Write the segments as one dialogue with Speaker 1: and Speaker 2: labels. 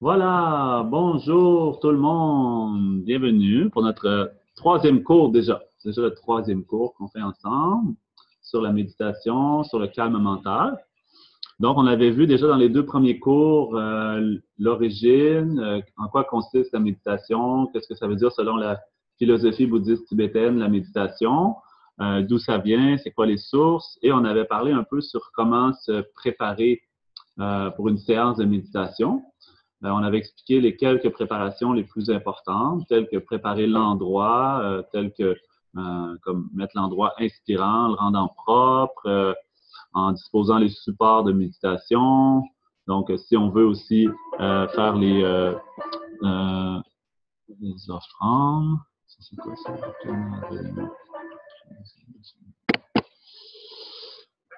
Speaker 1: Voilà, bonjour tout le monde, bienvenue pour notre troisième cours déjà. C'est déjà le troisième cours qu'on fait ensemble sur la méditation, sur le calme mental. Donc, on avait vu déjà dans les deux premiers cours l'origine, en quoi consiste la méditation, qu'est-ce que ça veut dire selon la philosophie bouddhiste tibétaine, la méditation, d'où ça vient, c'est quoi les sources, et on avait parlé un peu sur comment se préparer pour une séance de méditation. On avait expliqué les quelques préparations les plus importantes, telles que préparer l'endroit, telles que comme mettre l'endroit inspirant, le rendant propre, en disposant les supports de méditation. Donc, si on veut aussi faire euh, les offrandes, c'est quoi ça?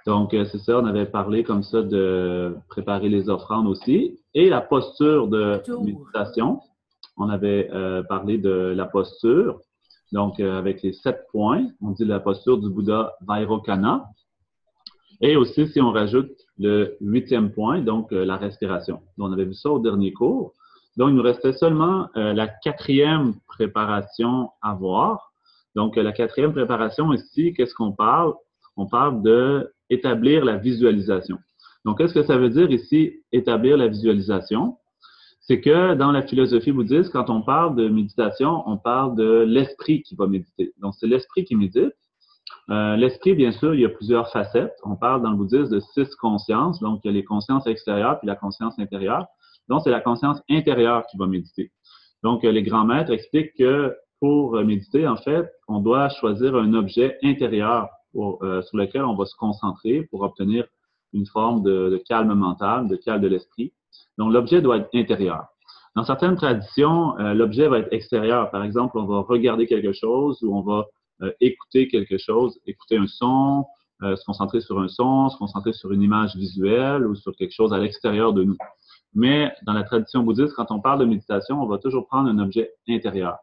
Speaker 1: Donc, c'est ça, on avait parlé comme ça de préparer les offrandes aussi. Et la posture de méditation, on avait parlé de la posture, donc avec les 7 points, on dit la posture du Bouddha Vairocana. Et aussi, si on rajoute le 8e point, donc la respiration. Donc, on avait vu ça au dernier cours. Donc, il nous restait seulement la 4e préparation à voir. Donc, la 4e préparation ici, qu'est-ce qu'on parle? On parle de établir la visualisation. Donc, qu'est-ce que ça veut dire ici, établir la visualisation? C'est que dans la philosophie bouddhiste, quand on parle de méditation, on parle de l'esprit qui va méditer. Donc, c'est l'esprit qui médite. L'esprit, bien sûr, il y a plusieurs facettes. On parle dans le bouddhisme de 6 consciences. Donc, il y a les consciences extérieures puis la conscience intérieure. Donc, c'est la conscience intérieure qui va méditer. Donc, les grands maîtres expliquent que pour méditer, en fait, on doit choisir un objet intérieur sur lequel on va se concentrer pour obtenir une forme de calme mental, de calme de l'esprit. Donc, l'objet doit être intérieur. Dans certaines traditions, l'objet va être extérieur. Par exemple, on va regarder quelque chose ou on va écouter quelque chose, écouter un son, se concentrer sur un son, se concentrer sur une image visuelle ou sur quelque chose à l'extérieur de nous. Mais dans la tradition bouddhiste, quand on parle de méditation, on va toujours prendre un objet intérieur.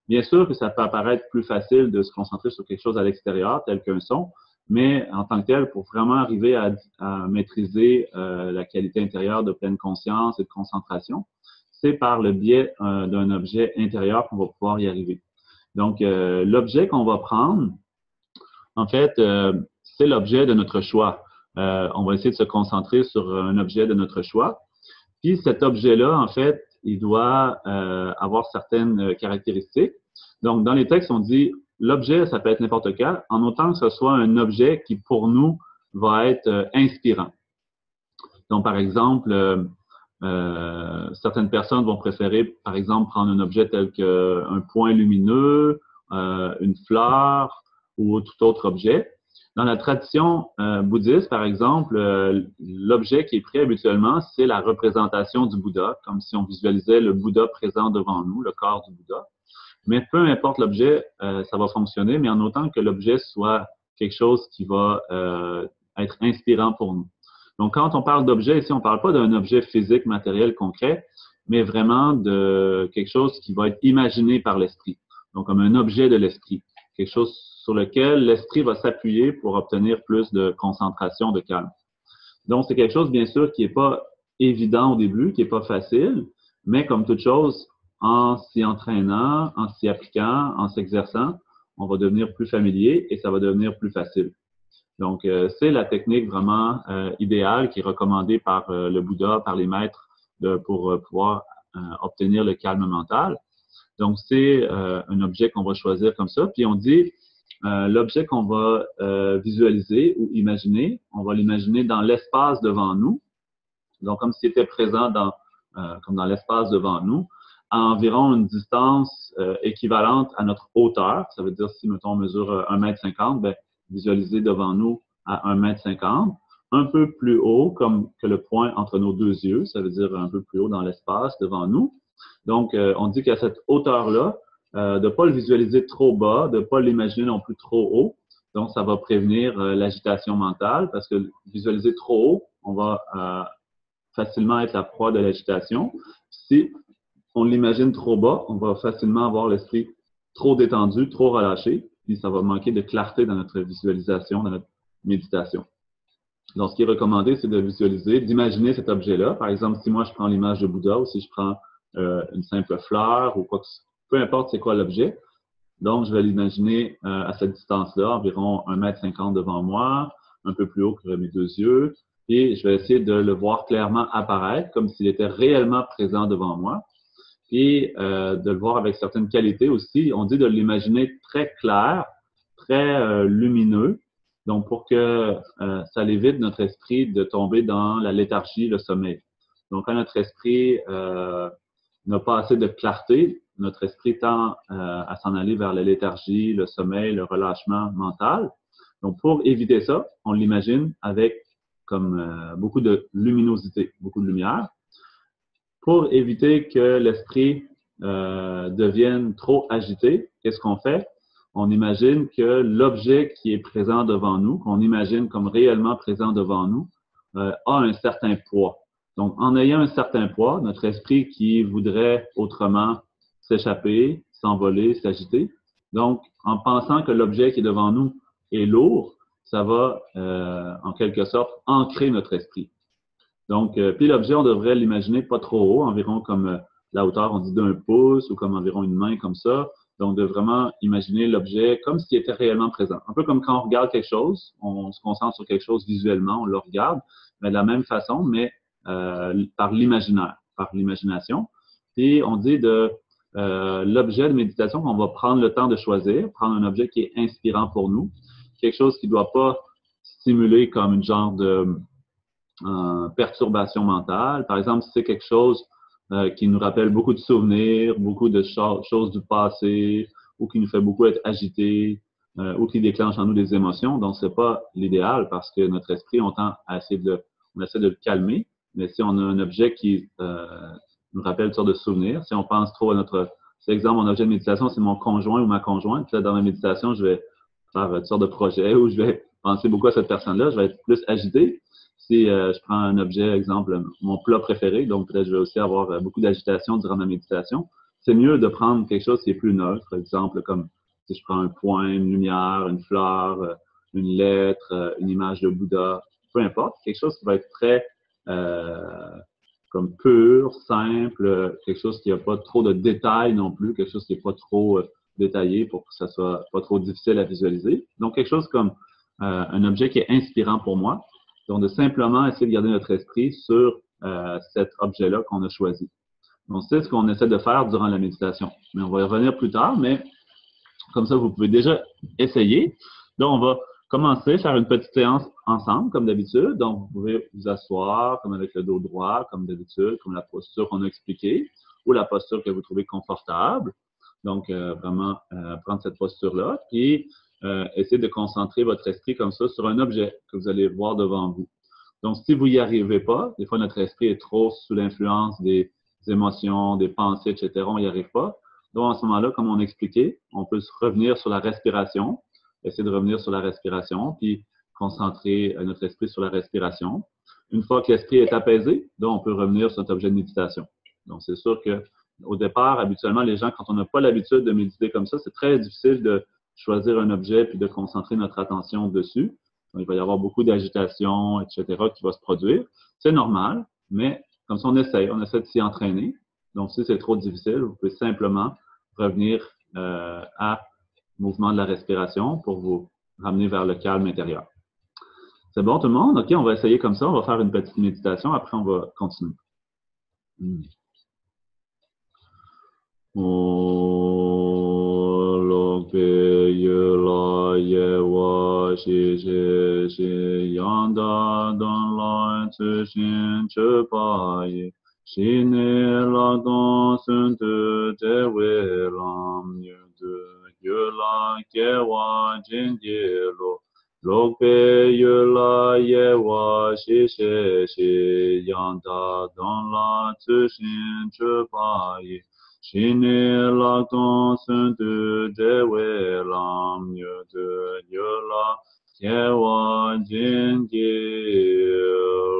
Speaker 1: Bien sûr que ça peut apparaître plus facile de se concentrer sur quelque chose à l'extérieur, tel qu'un son, mais en tant que tel, pour vraiment arriver à maîtriser la qualité intérieure de pleine conscience et de concentration, c'est par le biais d'un objet intérieur qu'on va pouvoir y arriver. Donc, l'objet qu'on va prendre, en fait, c'est l'objet de notre choix. On va essayer de se concentrer sur un objet de notre choix. Puis cet objet-là, en fait, il doit avoir certaines caractéristiques. Donc, dans les textes, on dit l'objet, ça peut être n'importe quel, en autant que ce soit un objet qui, pour nous, va être inspirant. Donc, par exemple, certaines personnes vont préférer, par exemple, prendre un objet tel qu'un point lumineux, une fleur ou tout autre objet. Dans la tradition bouddhiste, par exemple, l'objet qui est pris habituellement, c'est la représentation du Bouddha, comme si on visualisait le Bouddha présent devant nous, le corps du Bouddha. Mais peu importe l'objet, ça va fonctionner, mais en autant que l'objet soit quelque chose qui va être inspirant pour nous. Donc, quand on parle d'objet, ici, on ne parle pas d'un objet physique, matériel, concret, mais vraiment de quelque chose qui va être imaginé par l'esprit. Donc, comme un objet de l'esprit. Quelque chose sur lequel l'esprit va s'appuyer pour obtenir plus de concentration, de calme. Donc, c'est quelque chose, bien sûr, qui n'est pas évident au début, qui n'est pas facile, mais comme toute chose, en s'y entraînant, en s'y appliquant, en s'exerçant, on va devenir plus familier et ça va devenir plus facile. Donc, c'est la technique vraiment idéale qui est recommandée par le Bouddha, par les maîtres pour pouvoir obtenir le calme mental. Donc, c'est un objet qu'on va choisir comme ça. Puis, on dit, l'objet qu'on va visualiser ou imaginer, on va l'imaginer dans l'espace devant nous. Donc, comme s'il était présent comme dans l'espace devant nous, à environ une distance équivalente à notre hauteur. Ça veut dire, si, mettons, on mesure 1,50 m, ben, visualiser devant nous à 1,50 m. Un peu plus haut comme que le point entre nos deux yeux. Ça veut dire un peu plus haut dans l'espace devant nous. Donc, on dit qu'à cette hauteur-là, de ne pas le visualiser trop bas, de ne pas l'imaginer non plus trop haut. Donc, ça va prévenir l'agitation mentale parce que visualiser trop haut, on va facilement être la proie de l'agitation. Si on l'imagine trop bas, on va facilement avoir l'esprit trop détendu, trop relâché, puis ça va manquer de clarté dans notre visualisation, dans notre méditation. Donc, ce qui est recommandé, c'est de visualiser, d'imaginer cet objet-là. Par exemple, si moi, je prends l'image de Bouddha ou si je prends une simple fleur ou quoi que ce soit, peu importe c'est quoi l'objet. Donc, je vais l'imaginer à cette distance-là, environ 1,50 m devant moi, un peu plus haut que mes deux yeux. Et je vais essayer de le voir clairement apparaître, comme s'il était réellement présent devant moi. Et de le voir avec certaines qualités aussi. On dit de l'imaginer très clair, très lumineux. Donc, pour que ça évite notre esprit de tomber dans la léthargie, le sommeil. Donc, quand notre esprit n'a pas assez de clarté, notre esprit tend à s'en aller vers la léthargie, le sommeil, le relâchement mental. Donc, pour éviter ça, on l'imagine avec comme beaucoup de luminosité, beaucoup de lumière. Pour éviter que l'esprit devienne trop agité, qu'est-ce qu'on fait? On imagine que l'objet qui est présent devant nous, qu'on imagine comme réellement présent devant nous, a un certain poids. Donc, en ayant un certain poids, notre esprit qui voudrait autrement s'échapper, s'envoler, s'agiter, donc, en pensant que l'objet qui est devant nous est lourd, ça va, en quelque sorte, ancrer notre esprit. Donc, puis l'objet, on devrait l'imaginer pas trop haut, environ comme la hauteur, on dit d'1 pouce ou comme environ une main comme ça. Donc, de vraiment imaginer l'objet comme s'il était réellement présent. Un peu comme quand on regarde quelque chose, on se concentre sur quelque chose visuellement, on le regarde, mais de la même façon, mais par l'imaginaire, par l'imagination. Puis, on dit de l'objet de méditation qu'on va prendre le temps de choisir, prendre un objet qui est inspirant pour nous, quelque chose qui ne doit pas stimuler comme une genre de perturbation mentale. Par exemple, si c'est quelque chose qui nous rappelle beaucoup de souvenirs, beaucoup de choses du passé, ou qui nous fait beaucoup être agité, ou qui déclenche en nous des émotions. Donc, c'est pas l'idéal parce que notre esprit, on tend à essayer on essaie de le calmer. Mais si on a un objet qui nous rappelle une sorte de souvenirs, si on pense trop à c'est exemple, mon objet de méditation, c'est mon conjoint ou ma conjointe. Puis là, dans ma méditation, je vais faire une sorte de projet où je vais penser beaucoup à cette personne-là. Je vais être plus agité. Si je prends un objet, exemple, mon plat préféré, donc peut-être je vais aussi avoir beaucoup d'agitation durant ma méditation, c'est mieux de prendre quelque chose qui est plus neutre, par exemple, comme si je prends un point, une lumière, une fleur, une lettre, une image de Bouddha, peu importe, quelque chose qui va être très comme pur, simple, quelque chose qui n'a pas trop de détails non plus, quelque chose qui n'est pas trop détaillé pour que ça soit pas trop difficile à visualiser. Donc, quelque chose comme un objet qui est inspirant pour moi. Donc, de simplement essayer de garder notre esprit sur cet objet-là qu'on a choisi. Donc, c'est ce qu'on essaie de faire durant la méditation. Mais on va y revenir plus tard, mais comme ça, vous pouvez déjà essayer. Donc, on va commencer, faire une petite séance ensemble, comme d'habitude. Donc, vous pouvez vous asseoir, comme avec le dos droit, comme d'habitude, comme la posture qu'on a expliquée, ou la posture que vous trouvez confortable. Donc, vraiment, prendre cette posture-là, puis essayez de concentrer votre esprit comme ça sur un objet que vous allez voir devant vous. Donc, si vous n'y arrivez pas, des fois, notre esprit est trop sous l'influence des émotions, des pensées, etc., on n'y arrive pas. Donc, à ce moment-là, comme on expliquait, on peut se revenir sur la respiration, essayer de revenir sur la respiration, puis concentrer notre esprit sur la respiration. Une fois que l'esprit est apaisé, donc on peut revenir sur notre objet de méditation. Donc, c'est sûr que au départ, habituellement, les gens, quand on n'a pas l'habitude de méditer comme ça, c'est très difficile de choisir un objet puis de concentrer notre attention dessus. Donc, il va y avoir beaucoup d'agitation, etc., qui va se produire. C'est normal, mais comme ça, on essaie de s'y entraîner. Donc, si c'est trop difficile, vous pouvez simplement revenir à mouvement de la respiration pour vous ramener vers le calme intérieur. C'est bon tout le monde? OK, on va essayer comme ça. On va faire une petite méditation. Après, on va continuer. Lok pe yu la ye wa shi she shi yang da don la tsu shin chu pa yi shi ni la don sun tu de we lam yu de yu la ye wa jin ji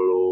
Speaker 1: lo.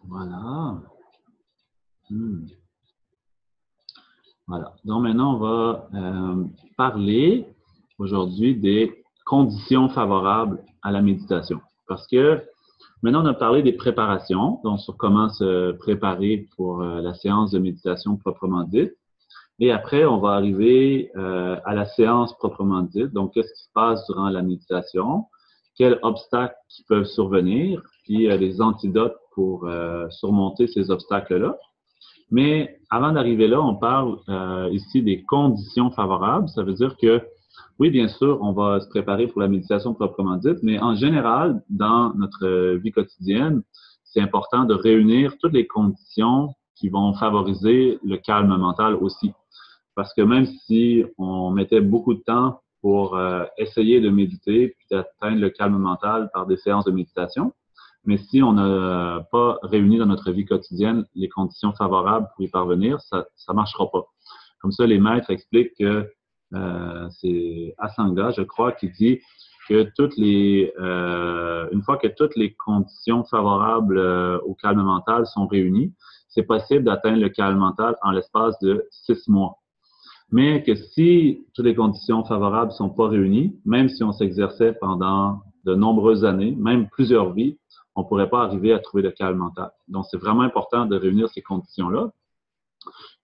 Speaker 1: Voilà. Voilà. Donc maintenant, on va parler aujourd'hui des conditions favorables à la méditation. Parce que maintenant, on a parlé des préparations, donc sur comment se préparer pour la séance de méditation proprement dite. Et après, on va arriver à la séance proprement dite. Donc, qu'est-ce qui se passe durant la méditation? Quels obstacles qui peuvent survenir? Puis, les antidotes pour surmonter ces obstacles-là. Mais avant d'arriver là, on parle ici des conditions favorables. Ça veut dire que, oui, bien sûr, on va se préparer pour la méditation proprement dite, mais en général, dans notre vie quotidienne, c'est important de réunir toutes les conditions qui vont favoriser le calme mental aussi. Parce que même si on mettait beaucoup de temps pour essayer de méditer puis d'atteindre le calme mental par des séances de méditation, mais si on n'a pas réuni dans notre vie quotidienne les conditions favorables pour y parvenir, ça ne marchera pas. Comme ça, les maîtres expliquent que c'est Asanga, je crois, qui dit que une fois que toutes les conditions favorables au calme mental sont réunies, c'est possible d'atteindre le calme mental en l'espace de 6 mois. Mais que si toutes les conditions favorables ne sont pas réunies, même si on s'exerçait pendant de nombreuses années, même plusieurs vies, on ne pourrait pas arriver à trouver le calme mental. Donc, c'est vraiment important de réunir ces conditions-là.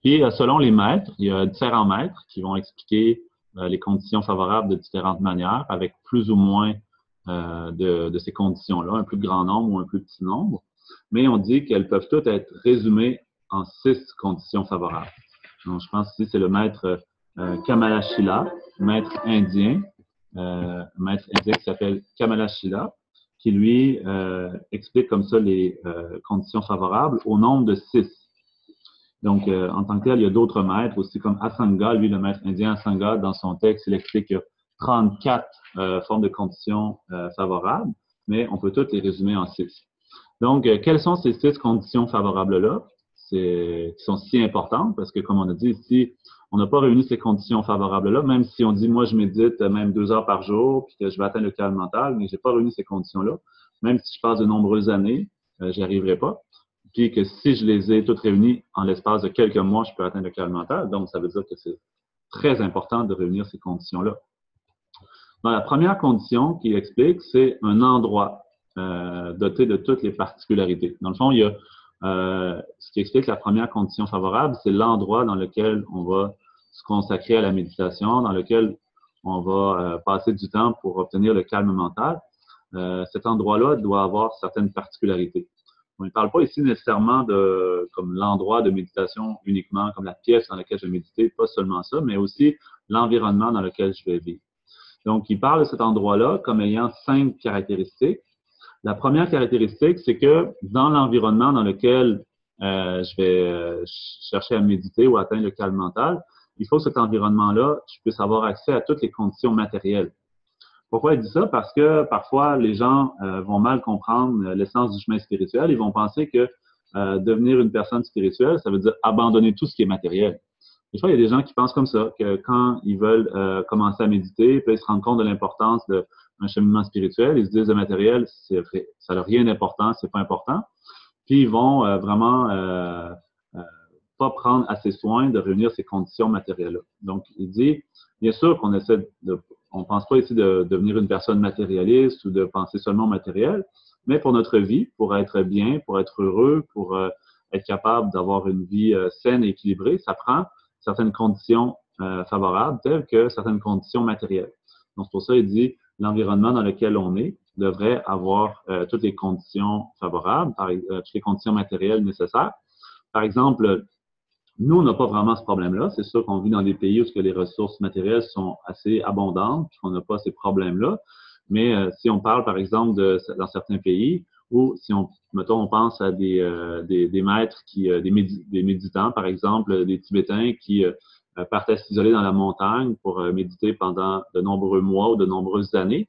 Speaker 1: Puis, selon les maîtres, il y a différents maîtres qui vont expliquer les conditions favorables de différentes manières, avec plus ou moins de ces conditions-là, un plus grand nombre ou un plus petit nombre. Mais on dit qu'elles peuvent toutes être résumées en 6 conditions favorables. Donc, je pense ici, c'est le maître Kamalashila, maître indien qui s'appelle Kamalashila, qui lui explique comme ça les conditions favorables au nombre de 6. Donc, en tant que tel, il y a d'autres maîtres aussi, comme Asanga, lui, le maître indien Asanga, dans son texte, il explique qu'il y a 34 formes de conditions favorables, mais on peut toutes les résumer en 6. Donc, quelles sont ces 6 conditions favorables-là? Qui sont si importantes parce que, comme on a dit ici, on n'a pas réuni ces conditions favorables-là, même si on dit, moi, je médite même 2 heures par jour, puis que je vais atteindre le calme mental, mais je n'ai pas réuni ces conditions-là. Même si je passe de nombreuses années, j'y arriverai pas. Puis que si je les ai toutes réunies en l'espace de quelques mois, je peux atteindre le calme mental. Donc, ça veut dire que c'est très important de réunir ces conditions-là. Dans la première condition qu'il explique, c'est un endroit doté de toutes les particularités. Dans le fond, il y a ce qui explique la première condition favorable, c'est l'endroit dans lequel on va se consacrer à la méditation, dans lequel on va passer du temps pour obtenir le calme mental. Cet endroit-là doit avoir certaines particularités. On ne parle pas ici nécessairement de comme l'endroit de méditation uniquement, comme la pièce dans laquelle je vais méditer, pas seulement ça, mais aussi l'environnement dans lequel je vais vivre. Donc, il parle de cet endroit-là comme ayant 5 caractéristiques. La première caractéristique, c'est que dans l'environnement dans lequel je vais chercher à méditer ou atteindre le calme mental, il faut que cet environnement-là, je puisse avoir accès à toutes les conditions matérielles. Pourquoi il dit ça? Parce que parfois, les gens vont mal comprendre l'essence du chemin spirituel. Ils vont penser que devenir une personne spirituelle, ça veut dire abandonner tout ce qui est matériel. Des fois, il y a des gens qui pensent comme ça, que quand ils veulent commencer à méditer, puis ils se rendent compte de l'importance d'un cheminement spirituel, ils se disent le matériel, ça n'a rien d'important, c'est pas important. Puis ils vont vraiment pas prendre assez soin de réunir ces conditions matérielles-là. Donc, il dit, bien sûr qu'on essaie on pense pas ici de devenir une personne matérialiste ou de penser seulement au matériel, mais pour notre vie, pour être bien, pour être heureux, pour être capable d'avoir une vie saine et équilibrée, ça prend certaines conditions favorables, telles que certaines conditions matérielles. Donc, pour ça, il dit, l'environnement dans lequel on est devrait avoir toutes les conditions favorables, toutes les conditions matérielles nécessaires. Par exemple, nous, on n'a pas vraiment ce problème-là. C'est sûr qu'on vit dans des pays où les ressources matérielles sont assez abondantes, puis qu'on n'a pas ces problèmes-là. Mais si on parle, par exemple, dans certains pays, ou si mettons, on pense à des maîtres des méditants, par exemple, des Tibétains qui partent s'isoler dans la montagne pour méditer pendant de nombreux mois ou de nombreuses années.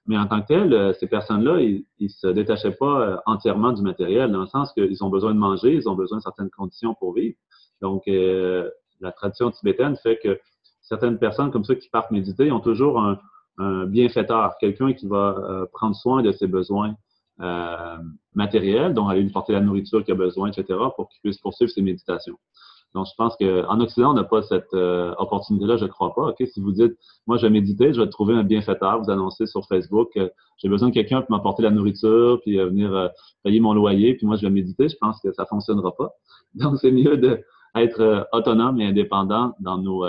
Speaker 1: Mais en tant que tel, ces personnes-là, ils se détachaient pas entièrement du matériel, dans le sens qu'ils ont besoin de manger, ils ont besoin de certaines conditions pour vivre. Donc, la tradition tibétaine fait que certaines personnes comme ça qui partent méditer ont toujours un bienfaiteur, quelqu'un qui va prendre soin de ses besoins matériels, donc aller lui porter la nourriture qu'il a besoin, etc., pour qu'il puisse poursuivre ses méditations. Donc, je pense qu'en Occident, on n'a pas cette opportunité-là, je ne crois pas. Ok, si vous dites, moi, je vais méditer, je vais trouver un bienfaiteur, vous annoncez sur Facebook que j'ai besoin de quelqu'un pour m'apporter la nourriture, puis venir payer mon loyer, puis moi, je vais méditer, je pense que ça ne fonctionnera pas. Donc, c'est mieux d'être autonome et indépendant dans nos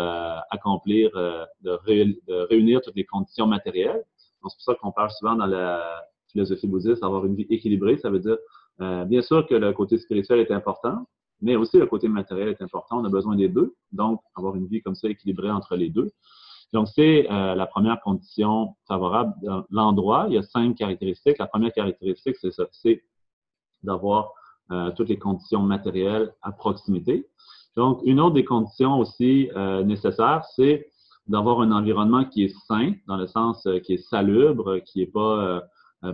Speaker 1: accomplir, de réunir toutes les conditions matérielles. Donc, c'est pour ça qu'on parle souvent dans la philosophie bouddhiste, avoir une vie équilibrée. Ça veut dire, bien sûr que le côté spirituel est important, mais aussi le côté matériel est important. On a besoin des deux. Donc, avoir une vie comme ça équilibrée entre les deux. Donc, c'est la première condition favorable. Dans l'endroit, il y a 5 caractéristiques. La première caractéristique, c'est ça, c'est d'avoir toutes les conditions matérielles à proximité. Donc, une autre des conditions aussi nécessaires, c'est d'avoir un environnement qui est sain, dans le sens qui est salubre, qui n'est pas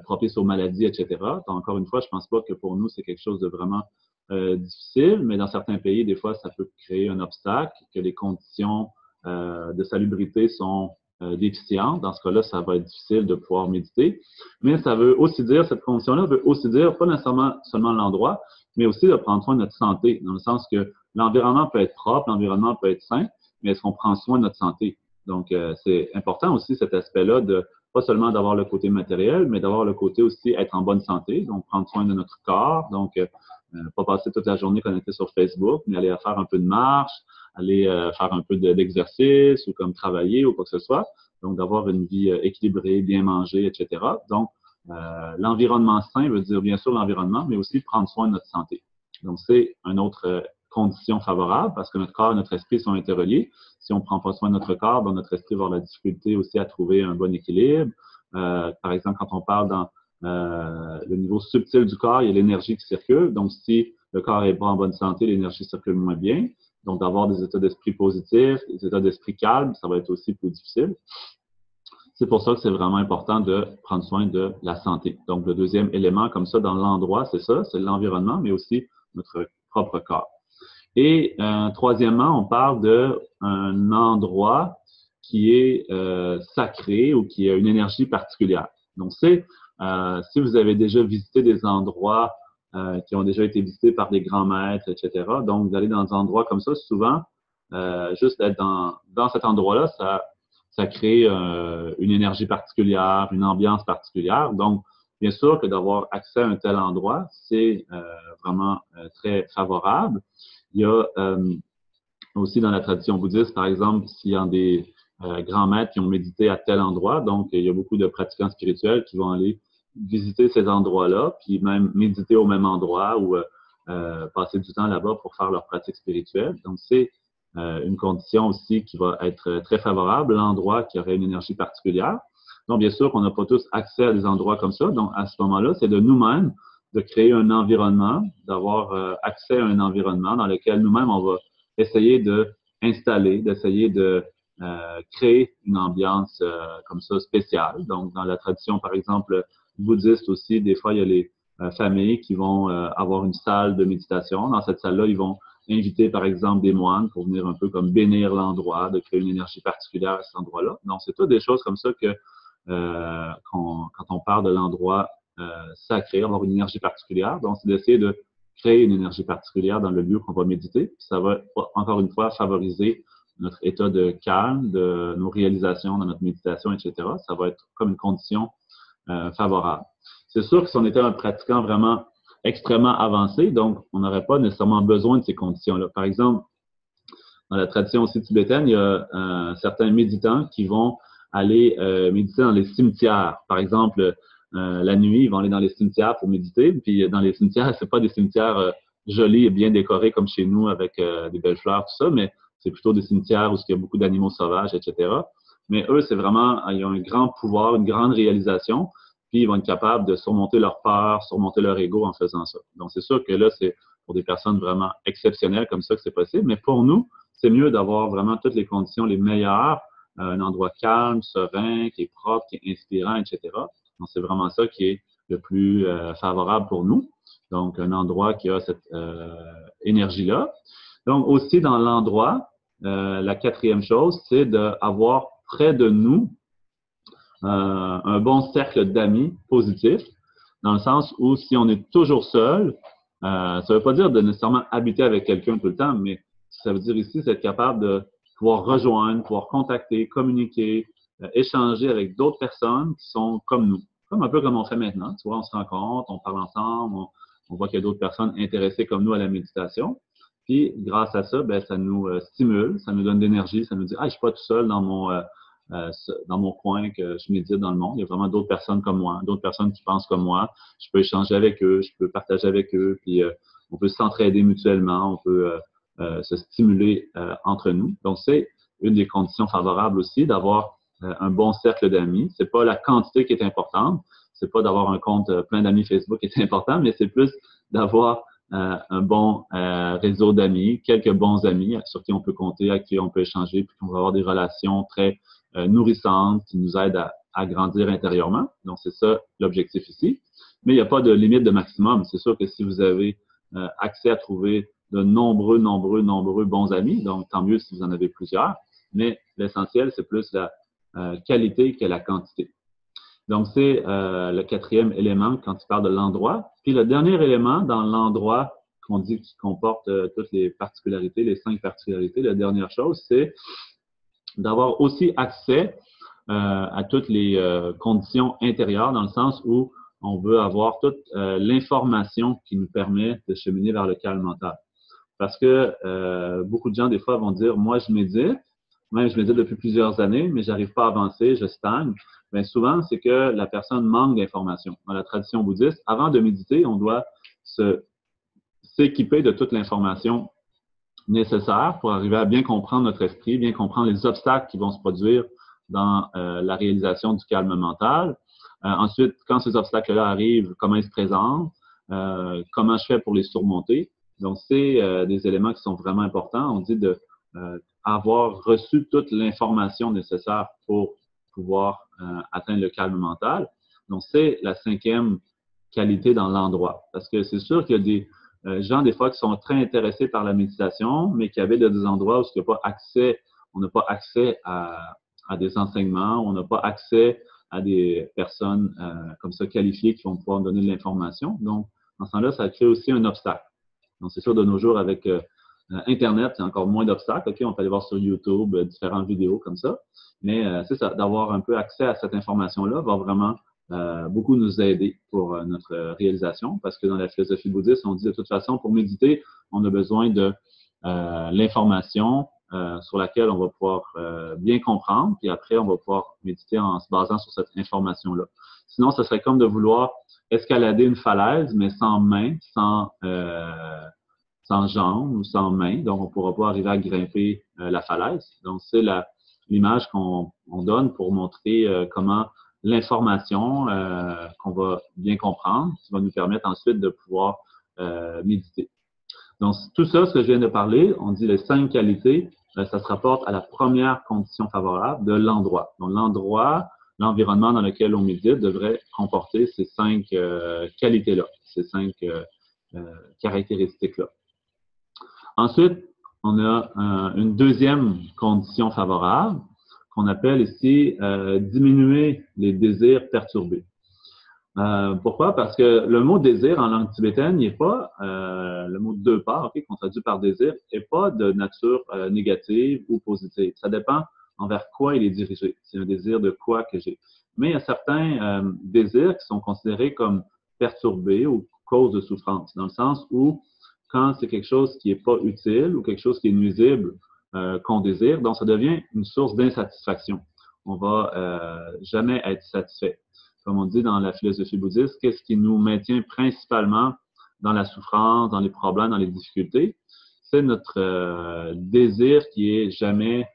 Speaker 1: propice aux maladies, etc. Donc, encore une fois, je ne pense pas que pour nous, c'est quelque chose de vraiment difficile, mais dans certains pays, des fois, ça peut créer un obstacle, que les conditions de salubrité sont déficientes. Dans ce cas-là, ça va être difficile de pouvoir méditer. Mais ça veut aussi dire, cette condition-là veut aussi dire, pas nécessairement seulement l'endroit, mais aussi de prendre soin de notre santé, dans le sens que l'environnement peut être propre, l'environnement peut être sain, mais est-ce qu'on prend soin de notre santé? Donc, c'est important aussi cet aspect-là de pas seulement d'avoir le côté matériel, mais d'avoir le côté aussi être en bonne santé, donc prendre soin de notre corps, donc pas passer toute la journée connecté sur Facebook, mais aller faire un peu de marche, aller faire un peu d'exercice ou comme travailler ou quoi que ce soit. Donc, d'avoir une vie équilibrée, bien manger, etc. Donc, l'environnement sain veut dire bien sûr l'environnement, mais aussi prendre soin de notre santé. Donc, c'est une autre condition favorable parce que notre corps et notre esprit sont interreliés. Si on ne prend pas soin de notre corps, ben, notre esprit va avoir la difficulté aussi à trouver un bon équilibre. Par exemple, quand on parle dans le niveau subtil du corps, il y a l'énergie qui circule. Donc, si le corps n'est pas en bonne santé, l'énergie circule moins bien. Donc, d'avoir des états d'esprit positifs, des états d'esprit calmes, ça va être aussi plus difficile. C'est pour ça que c'est vraiment important de prendre soin de la santé. Donc, le deuxième élément comme ça dans l'endroit, c'est ça, c'est l'environnement, mais aussi notre propre corps. Et troisièmement, on parle d'un endroit qui est sacré ou qui a une énergie particulière. Donc, c'est si vous avez déjà visité des endroits qui ont déjà été visités par des grands maîtres, etc., donc d'aller dans des endroits comme ça, souvent, juste d'être dans cet endroit-là, ça crée une énergie particulière, une ambiance particulière. Donc, bien sûr que d'avoir accès à un tel endroit, c'est vraiment très favorable. Il y a aussi dans la tradition bouddhiste, par exemple, s'il y a des grands maîtres qui ont médité à tel endroit, donc il y a beaucoup de pratiquants spirituels qui vont aller visiter ces endroits-là, puis même méditer au même endroit ou passer du temps là-bas pour faire leur pratique spirituelle. Donc, c'est une condition aussi qui va être très favorable, l'endroit qui aurait une énergie particulière. Donc, bien sûr qu'on n'a pas tous accès à des endroits comme ça. Donc, à ce moment-là, c'est de nous-mêmes de créer un environnement, d'avoir accès à un environnement dans lequel nous-mêmes, on va essayer d'installer, d'essayer de créer une ambiance comme ça spéciale. Donc, dans la tradition, par exemple, bouddhiste aussi, des fois, il y a les familles qui vont avoir une salle de méditation. Dans cette salle-là, ils vont inviter, par exemple, des moines pour venir un peu comme bénir l'endroit, de créer une énergie particulière à cet endroit-là. Donc, c'est toutes des choses comme ça que quand on parle de l'endroit sacré, avoir une énergie particulière. Donc, c'est d'essayer de créer une énergie particulière dans le lieu qu'on va méditer. Puis ça va, encore une fois, favoriser notre état de calme, de nos réalisations dans notre méditation, etc. Ça va être comme une condition favorable. C'est sûr que si on était un pratiquant vraiment extrêmement avancé, donc on n'aurait pas nécessairement besoin de ces conditions-là. Par exemple, dans la tradition aussi tibétaine, il y a certains méditants qui vont aller méditer dans les cimetières. Par exemple, la nuit, ils vont aller dans les cimetières pour méditer. Puis dans les cimetières, c'est pas des cimetières jolis et bien décorés comme chez nous avec des belles fleurs, tout ça, mais c'est plutôt des cimetières où il y a beaucoup d'animaux sauvages, etc. Mais eux, c'est vraiment, ils ont un grand pouvoir, une grande réalisation, puis ils vont être capables de surmonter leur peur, surmonter leur ego en faisant ça. Donc, c'est sûr que là, c'est pour des personnes vraiment exceptionnelles comme ça que c'est possible, mais pour nous, c'est mieux d'avoir vraiment toutes les conditions les meilleures, un endroit calme, serein, qui est propre, qui est inspirant, etc. Donc, c'est vraiment ça qui est le plus favorable pour nous. Donc, un endroit qui a cette énergie-là. Donc, aussi dans l'endroit, la quatrième chose, c'est d'avoir près de nous un bon cercle d'amis positifs, dans le sens où si on est toujours seul, ça ne veut pas dire de nécessairement habiter avec quelqu'un tout le temps, mais ça veut dire ici, c'est être capable de pouvoir rejoindre, pouvoir contacter, communiquer, échanger avec d'autres personnes qui sont comme nous. Comme un peu comme on fait maintenant. Tu vois, on se rencontre, on parle ensemble, on voit qu'il y a d'autres personnes intéressées comme nous à la méditation. Puis, grâce à ça, ben, ça nous stimule, ça nous donne de l'énergie, ça nous dit, ah, je suis pas tout seul dans mon coin que je médite dans le monde. Il y a vraiment d'autres personnes comme moi, d'autres personnes qui pensent comme moi. Je peux échanger avec eux, je peux partager avec eux, puis on peut s'entraider mutuellement, on peut se stimuler entre nous. Donc, c'est une des conditions favorables aussi d'avoir un bon cercle d'amis. C'est pas la quantité qui est importante, c'est pas d'avoir un compte plein d'amis Facebook qui est important, mais c'est plus d'avoir un bon réseau d'amis, quelques bons amis sur qui on peut compter, avec qui on peut échanger, puis qu'on va avoir des relations très nourrissantes qui nous aident à grandir intérieurement. Donc, c'est ça l'objectif ici. Mais il n'y a pas de limite de maximum. C'est sûr que si vous avez accès à trouver de nombreux bons amis, donc tant mieux si vous en avez plusieurs, mais l'essentiel, c'est plus la qualité que la quantité. Donc, c'est le quatrième élément quand il parle de l'endroit. Puis le dernier élément dans l'endroit qu'on dit qui comporte toutes les particularités, les 5 particularités, la dernière chose, c'est d'avoir aussi accès à toutes les conditions intérieures, dans le sens où on veut avoir toute l'information qui nous permet de cheminer vers le calme mental. Parce que beaucoup de gens, des fois, vont dire, moi, je médite depuis plusieurs années, mais j'arrive pas à avancer, je stagne. Bien, souvent, c'est que la personne manque d'informations. Dans la tradition bouddhiste, avant de méditer, on doit s'équiper de toute l'information nécessaire pour arriver à bien comprendre notre esprit, bien comprendre les obstacles qui vont se produire dans la réalisation du calme mental. Ensuite, quand ces obstacles-là arrivent, comment ils se présentent, comment je fais pour les surmonter. Donc, c'est des éléments qui sont vraiment importants. On dit de avoir reçu toute l'information nécessaire pour pouvoir atteindre le calme mental. Donc, c'est la 5e qualité dans l'endroit. Parce que c'est sûr qu'il y a des gens, des fois, qui sont très intéressés par la méditation, mais qui habitent dans des endroits où on n'a pas accès à des enseignements, on n'a pas accès à des personnes comme ça qualifiées qui vont pouvoir donner de l'information. Donc, en ce temps-là, ça crée aussi un obstacle. Donc, c'est sûr, de nos jours, avec Internet, il y a encore moins d'obstacles. OK, on peut aller voir sur YouTube différentes vidéos comme ça. Mais c'est ça, d'avoir un peu accès à cette information-là va vraiment beaucoup nous aider pour notre réalisation, parce que dans la philosophie bouddhiste, on dit de toute façon, pour méditer, on a besoin de l'information sur laquelle on va pouvoir bien comprendre, puis après, on va pouvoir méditer en se basant sur cette information-là. Sinon, ce serait comme de vouloir escalader une falaise, mais sans main, sans jambes ou sans main, donc on ne pourra pas arriver à grimper la falaise. Donc, c'est l'image qu'on donne pour montrer comment l'information qu'on va bien comprendre, qui va nous permettre ensuite de pouvoir méditer. Donc, tout ça, ce que je viens de parler, on dit les 5 qualités, ça se rapporte à la première condition favorable de l'endroit. Donc, l'environnement dans lequel on médite devrait comporter ces 5 qualités-là, ces 5 caractéristiques-là. Ensuite, on a une deuxième condition favorable qu'on appelle ici diminuer les désirs perturbés. Pourquoi? Parce que le mot désir en langue tibétaine n'est pas, le mot deux parts, okay, qu'on traduit par désir, n'est pas de nature négative ou positive. Ça dépend envers quoi il est dirigé. C'est un désir de quoi que j'ai. Mais il y a certains désirs qui sont considérés comme perturbés ou cause de souffrance, dans le sens où quand c'est quelque chose qui n'est pas utile ou quelque chose qui est nuisible qu'on désire, donc ça devient une source d'insatisfaction. On va jamais être satisfait. Comme on dit dans la philosophie bouddhiste, qu'est-ce qui nous maintient principalement dans la souffrance, dans les problèmes, dans les difficultés? C'est notre désir qui est jamais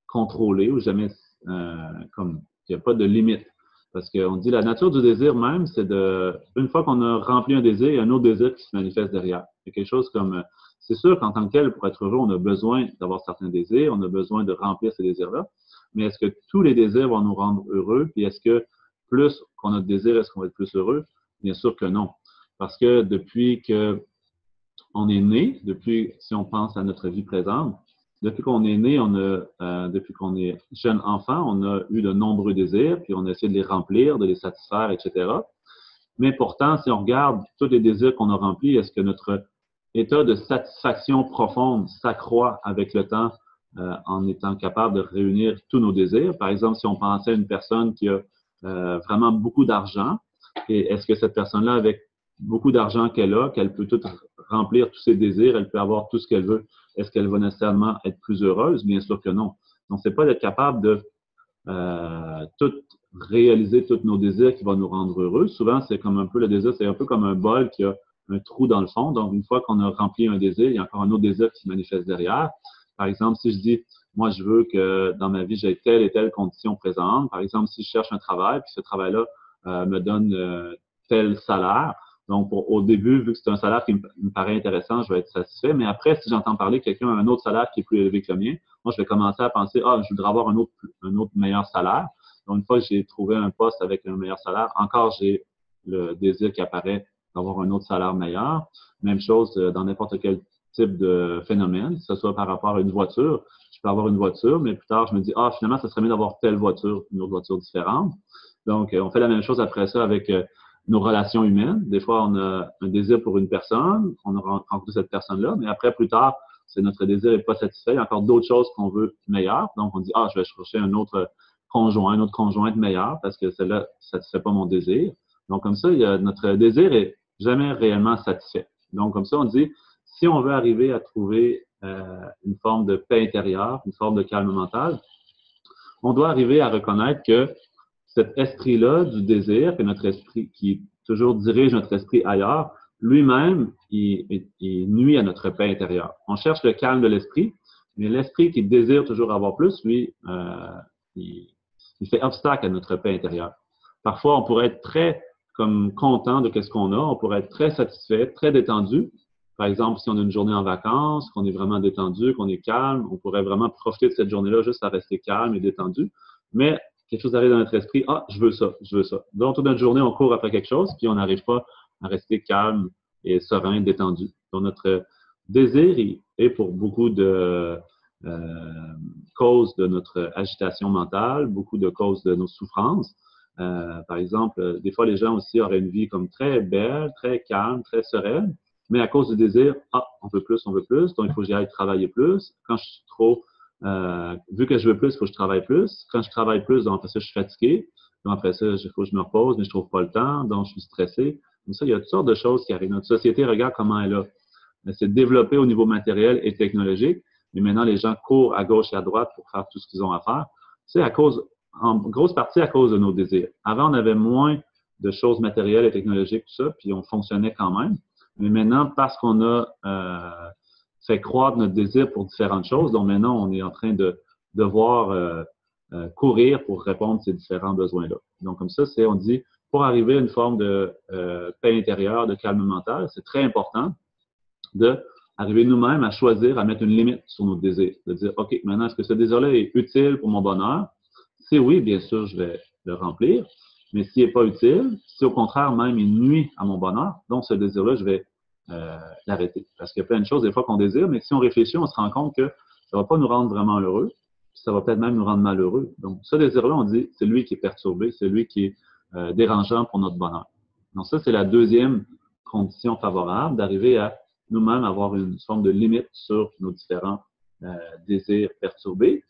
Speaker 1: contrôlé ou jamais comme il n'y a pas de limite. Parce qu'on dit la nature du désir même, c'est une fois qu'on a rempli un désir, il y a un autre désir qui se manifeste derrière. C'est quelque chose comme, c'est sûr qu'en tant que tel, pour être heureux, on a besoin d'avoir certains désirs, on a besoin de remplir ces désirs-là. Mais est-ce que tous les désirs vont nous rendre heureux? Puis est-ce que plus qu'on a de désirs, est-ce qu'on va être plus heureux? Bien sûr que non. Parce que depuis qu'on est né, si on pense à notre vie présente, depuis qu'on est né, depuis qu'on est jeune enfant, on a eu de nombreux désirs, puis on a essayé de les remplir, de les satisfaire, etc. Mais pourtant, si on regarde tous les désirs qu'on a remplis, est-ce que notre état de satisfaction profonde s'accroît avec le temps en étant capable de réunir tous nos désirs? Par exemple, si on pensait à une personne qui a vraiment beaucoup d'argent, et est-ce que cette personne-là, avec beaucoup d'argent qu'elle peut tout remplir tous ses désirs, elle peut avoir tout ce qu'elle veut, est-ce qu'elle va nécessairement être plus heureuse? Bien sûr que non. Donc, c'est pas d'être capable de tout réaliser tous nos désirs qui vont nous rendre heureux. Souvent, c'est comme un peu le désir, c'est un peu comme un bol qui a un trou dans le fond. Donc, une fois qu'on a rempli un désir, il y a encore un autre désir qui se manifeste derrière. Par exemple, si je dis, moi, je veux que dans ma vie, j'ai telle et telle condition présente. Par exemple, si je cherche un travail, puis ce travail-là me donne tel salaire. Donc, au début, vu que c'est un salaire qui me paraît intéressant, je vais être satisfait. Mais après, si j'entends parler que quelqu'un a un autre salaire qui est plus élevé que le mien, moi, je vais commencer à penser, ah, je voudrais avoir un autre meilleur salaire. Donc, une fois que j'ai trouvé un poste avec un meilleur salaire, encore, j'ai le désir qui apparaît d'avoir un autre salaire meilleur. Même chose dans n'importe quel type de phénomène, que ce soit par rapport à une voiture. Je peux avoir une voiture, mais plus tard, je me dis, ah, finalement, ça serait mieux d'avoir telle voiture, une autre voiture différente. Donc, on fait la même chose après ça avec nos relations humaines. Des fois, on a un désir pour une personne, on a rencontré cette personne-là, mais après, plus tard, c'est notre désir n'est pas satisfait. Il y a encore d'autres choses qu'on veut meilleures. Donc, on dit, ah, je vais chercher un autre conjoint, une autre conjointe meilleure parce que celle-là ne satisfait pas mon désir. Donc, comme ça, notre désir est jamais réellement satisfait. Donc, comme ça, on dit, si on veut arriver à trouver une forme de paix intérieure, une forme de calme mental, on doit arriver à reconnaître que cet esprit-là du désir, que notre esprit qui toujours dirige notre esprit ailleurs, lui-même, il nuit à notre paix intérieure. On cherche le calme de l'esprit, mais l'esprit qui désire toujours avoir plus, lui, il fait obstacle à notre paix intérieure. Parfois, on pourrait être très comme content de ce qu'on a, on pourrait être très satisfait, très détendu. Par exemple, si on a une journée en vacances, qu'on est vraiment détendu, qu'on est calme, on pourrait vraiment profiter de cette journée-là juste à rester calme et détendu. Mais quelque chose arrive dans notre esprit, ah, je veux ça, je veux ça. Donc, toute notre journée, on court après quelque chose, puis on n'arrive pas à rester calme et serein, détendu. Donc, notre désir est pour beaucoup de causes de notre agitation mentale, beaucoup de causes de nos souffrances. Par exemple, des fois, les gens aussi auraient une vie comme très belle, très calme, très sereine, mais à cause du désir, ah, on veut plus, donc il faut que j'y aille travailler plus. Quand je suis trop vu que je veux plus, il faut que je travaille plus. Quand je travaille plus, donc après ça, je suis fatigué. Donc après ça, il faut que je me repose, mais je trouve pas le temps, donc je suis stressé. Donc ça, il y a toutes sortes de choses qui arrivent. Notre société, regarde comment elle s'est développée au niveau matériel et technologique, mais maintenant, les gens courent à gauche et à droite pour faire tout ce qu'ils ont à faire. C'est en grosse partie à cause de nos désirs. Avant, on avait moins de choses matérielles et technologiques, tout ça, puis on fonctionnait quand même. Mais maintenant, parce qu'on a fait croître notre désir pour différentes choses. Donc maintenant, on est en train de devoir courir pour répondre à ces différents besoins-là. Donc comme ça, on dit, pour arriver à une forme de paix intérieure, de calme mental, c'est très important d'arriver nous-mêmes à choisir, à mettre une limite sur nos désirs. De dire, OK, maintenant, est-ce que ce désir-là est utile pour mon bonheur? Si oui, bien sûr, je vais le remplir. Mais s'il n'est pas utile, si au contraire même il nuit à mon bonheur, donc ce désir-là, je vais l'arrêter. Parce qu'il y a plein de choses des fois qu'on désire, mais si on réfléchit, on se rend compte que ça ne va pas nous rendre vraiment heureux, puis ça va peut-être même nous rendre malheureux. Donc, ce désir-là, on dit, c'est lui qui est perturbé, c'est lui qui est dérangeant pour notre bonheur. Donc, ça, c'est la deuxième condition favorable, d'arriver à nous-mêmes avoir une forme de limite sur nos différents désirs perturbés.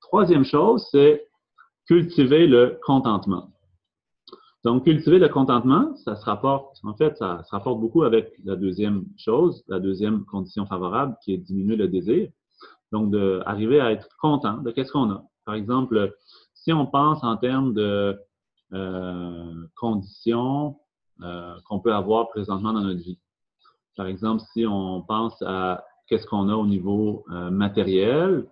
Speaker 1: Troisième chose, c'est cultiver le contentement. Donc, cultiver le contentement, ça se rapporte beaucoup avec la deuxième chose, la deuxième condition favorable, qui est diminuer le désir. Donc, d'arriver à être content de qu'est-ce qu'on a. Par exemple, si on pense en termes de conditions qu'on peut avoir présentement dans notre vie. Par exemple, si on pense à qu'est-ce qu'on a au niveau matériel,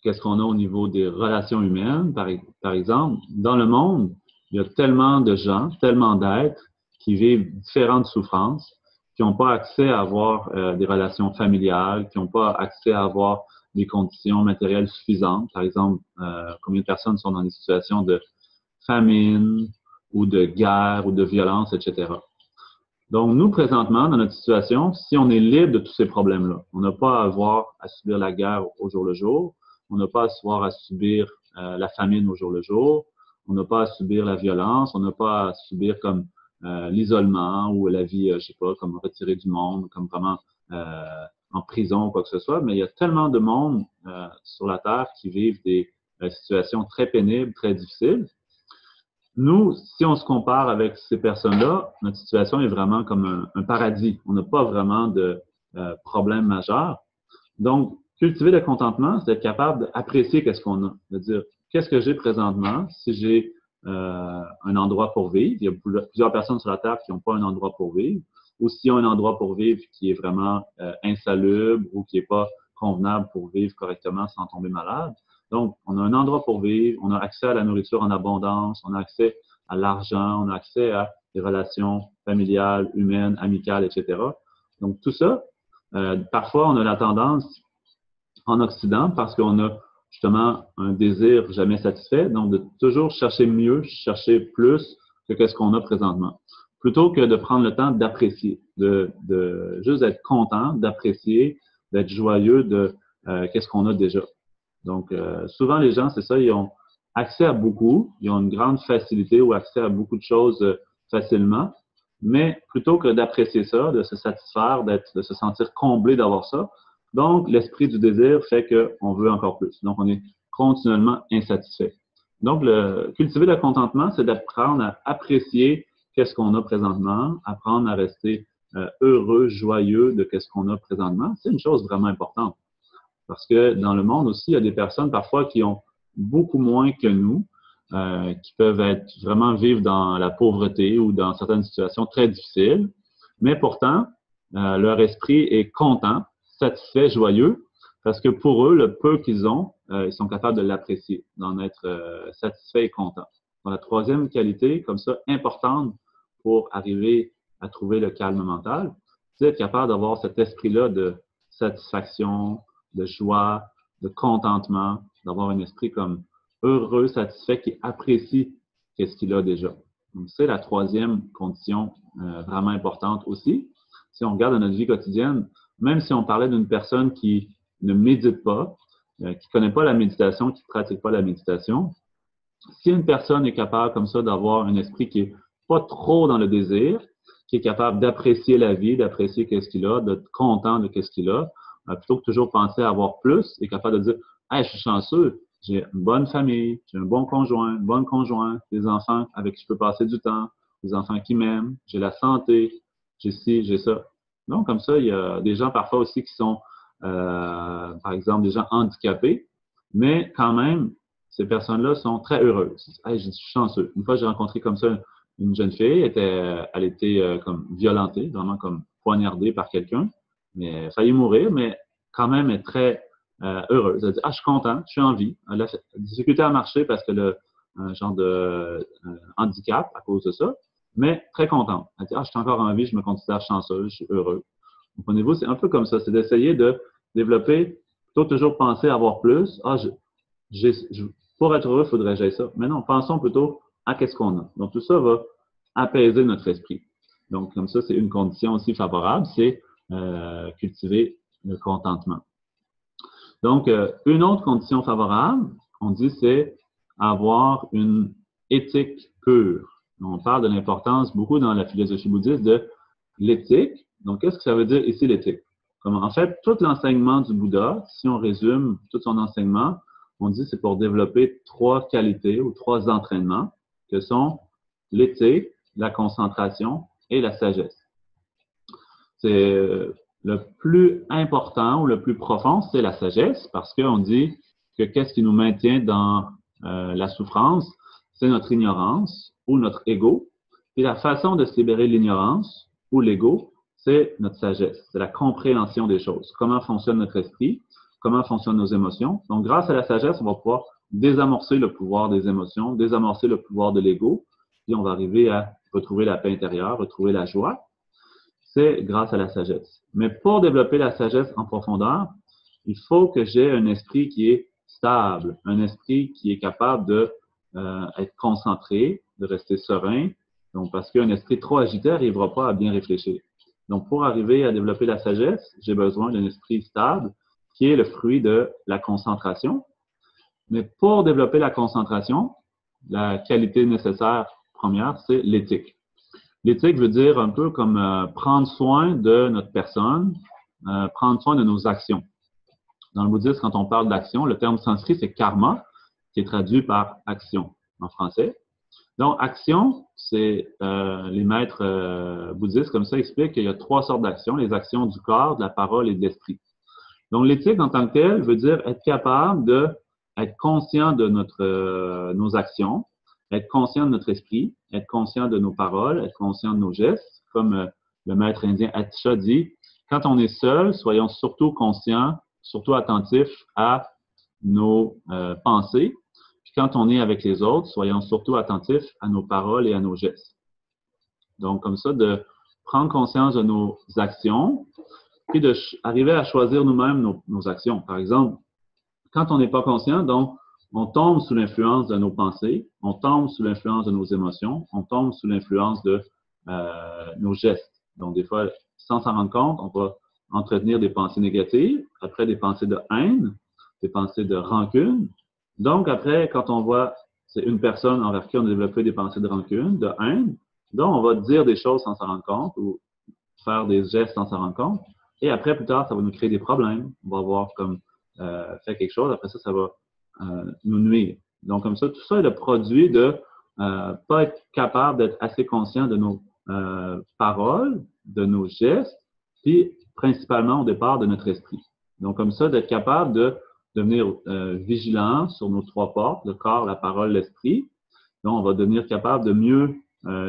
Speaker 1: qu'est-ce qu'on a au niveau des relations humaines, par exemple, dans le monde, il y a tellement de gens, tellement d'êtres qui vivent différentes souffrances, qui n'ont pas accès à avoir des relations familiales, qui n'ont pas accès à avoir des conditions matérielles suffisantes. Par exemple, combien de personnes sont dans des situations de famine ou de guerre ou de violence, etc. Donc, nous, présentement, dans notre situation, si on est libre de tous ces problèmes-là, on n'a pas à avoir à subir la guerre au jour le jour, on n'a pas à avoir à subir la famine au jour le jour, on n'a pas à subir la violence, on n'a pas à subir comme l'isolement ou la vie, je sais pas, comme retiré du monde, comme vraiment en prison ou quoi que ce soit, mais il y a tellement de monde sur la Terre qui vivent des situations très pénibles, très difficiles. Nous, si on se compare avec ces personnes-là, notre situation est vraiment comme un paradis. On n'a pas vraiment de problème majeur. Donc, cultiver le contentement, c'est être capable d'apprécier qu'est-ce qu'on a, de dire qu'est-ce que j'ai présentement, si j'ai un endroit pour vivre. Il y a plusieurs personnes sur la Terre qui n'ont pas un endroit pour vivre, ou s'ils ont un endroit pour vivre qui est vraiment insalubre ou qui n'est pas convenable pour vivre correctement sans tomber malade. Donc, on a un endroit pour vivre, on a accès à la nourriture en abondance, on a accès à l'argent, on a accès à des relations familiales, humaines, amicales, etc. Donc, tout ça, parfois, on a la tendance en Occident parce qu'on a justement un désir jamais satisfait, donc de toujours chercher mieux, chercher plus que qu'est-ce qu'on a présentement. Plutôt que de prendre le temps d'apprécier, de juste d'être content, d'apprécier, d'être joyeux de qu'est-ce qu'on a déjà. Donc, souvent, les gens, c'est ça, ils ont accès à beaucoup, ils ont une grande facilité ou accès à beaucoup de choses facilement, mais plutôt que d'apprécier ça, de se satisfaire, de se sentir comblé d'avoir ça, donc, l'esprit du désir fait qu'on veut encore plus. Donc, on est continuellement insatisfait. Donc, cultiver le contentement, c'est d'apprendre à apprécier qu'est-ce qu'on a présentement, apprendre à rester heureux, joyeux de qu'est-ce qu'on a présentement. C'est une chose vraiment importante. Parce que dans le monde aussi, il y a des personnes parfois qui ont beaucoup moins que nous, qui peuvent être vraiment vivre dans la pauvreté ou dans certaines situations très difficiles, mais pourtant, leur esprit est content, satisfait, joyeux, parce que pour eux, le peu qu'ils ont, ils sont capables de l'apprécier, d'en être satisfaits et contents. Donc, la troisième qualité, comme ça, importante pour arriver à trouver le calme mental, c'est être capable d'avoir cet esprit-là de satisfaction, de joie, de contentement, d'avoir un esprit comme heureux, satisfait, qui apprécie qu'est-ce qu'il a déjà. Donc, c'est la troisième condition vraiment importante aussi. Si on regarde dans notre vie quotidienne, même si on parlait d'une personne qui ne médite pas, qui ne connaît pas la méditation, qui ne pratique pas la méditation, si une personne est capable comme ça d'avoir un esprit qui n'est pas trop dans le désir, qui est capable d'apprécier la vie, d'apprécier qu'est-ce qu'il a, d'être content de qu'est-ce qu'il a, plutôt que toujours penser à avoir plus, est capable de dire « Hey, je suis chanceux, j'ai une bonne famille, j'ai un bon conjoint, une bonne conjointe, des enfants avec qui je peux passer du temps, des enfants qui m'aiment, j'ai la santé, j'ai ci, j'ai ça. » Donc, comme ça, il y a des gens parfois aussi qui sont, par exemple, des gens handicapés, mais quand même, ces personnes-là sont très heureuses. Hey, je suis chanceux. Une fois, j'ai rencontré comme ça une jeune fille, elle était comme violentée, vraiment comme poignardée par quelqu'un, mais elle a failli mourir, mais quand même, elle est très heureuse. Elle dit « Ah, je suis content, je suis en vie. » Elle a difficulté à marcher parce qu'elle a un genre de handicap à cause de ça, mais très contente. Elle dit « Ah, je suis encore en vie, je me considère chanceuse, je suis heureux. » Comprenez-vous, c'est un peu comme ça, c'est d'essayer de développer, plutôt toujours penser à avoir plus. Ah, pour être heureux, il faudrait que j'aille ça. Mais non, pensons plutôt à qu'est-ce qu'on a. Donc, tout ça va apaiser notre esprit. Donc, comme ça, c'est une condition aussi favorable, c'est cultiver le contentement. Donc, une autre condition favorable, on dit, c'est avoir une éthique pure. On parle de l'importance beaucoup dans la philosophie bouddhiste de l'éthique. Donc, qu'est-ce que ça veut dire ici, l'éthique? En fait, tout l'enseignement du Bouddha, si on résume tout son enseignement, on dit que c'est pour développer trois qualités ou trois entraînements, que sont l'éthique, la concentration et la sagesse. C'est le plus important ou le plus profond, c'est la sagesse, parce qu'on dit que qu'est-ce qui nous maintient dans la souffrance, c'est notre ignorance ou notre ego. Et la façon de se libérer de l'ignorance ou l'ego, c'est notre sagesse, c'est la compréhension des choses. Comment fonctionne notre esprit, comment fonctionnent nos émotions. Donc, grâce à la sagesse, on va pouvoir désamorcer le pouvoir des émotions, désamorcer le pouvoir de l'ego, puis on va arriver à retrouver la paix intérieure, retrouver la joie. C'est grâce à la sagesse. Mais pour développer la sagesse en profondeur, il faut que j'ai un esprit qui est stable, un esprit qui est capable de être concentré, de rester serein, Donc, parce qu'un esprit trop agité n'arrivera pas à bien réfléchir. Donc, pour arriver à développer la sagesse, j'ai besoin d'un esprit stable qui est le fruit de la concentration. Mais pour développer la concentration, la qualité nécessaire première, c'est l'éthique. L'éthique veut dire un peu comme prendre soin de notre personne, prendre soin de nos actions. Dans le bouddhisme, quand on parle d'action, le terme sanskrit, c'est karma, qui est traduit par action en français. Donc, action, c'est les maîtres bouddhistes comme ça expliquent qu'il y a 3 sortes d'actions, les actions du corps, de la parole et de l'esprit. Donc, l'éthique en tant que telle veut dire être capable d'être conscient de nos actions, être conscient de notre esprit, être conscient de nos paroles, être conscient de nos gestes. Comme le maître indien Atisha dit, quand on est seul, soyons surtout conscients, surtout attentifs à nos pensées. Puis quand on est avec les autres, soyons surtout attentifs à nos paroles et à nos gestes. Donc, comme ça, de prendre conscience de nos actions, puis d'arriver à choisir nous-mêmes nos actions. Par exemple, quand on n'est pas conscient, donc, on tombe sous l'influence de nos pensées, on tombe sous l'influence de nos émotions, on tombe sous l'influence de nos gestes. Donc, des fois, sans s'en rendre compte, on va entretenir des pensées négatives, après des pensées de haine, des pensées de rancune. Donc, après, quand on voit c'est une personne envers qui on a développé des pensées de rancune, de haine, donc on va dire des choses sans s'en rendre compte ou faire des gestes sans s'en rendre compte. Et après, plus tard, ça va nous créer des problèmes. On va avoir comme fait quelque chose, après ça va nous nuire. Donc, comme ça, tout ça est le produit de pas être capable d'être assez conscient de nos paroles, de nos gestes, puis principalement au départ de notre esprit. Donc, comme ça, d'être capable de devenir vigilant sur nos 3 portes, le corps, la parole, l'esprit. Donc, on va devenir capable de mieux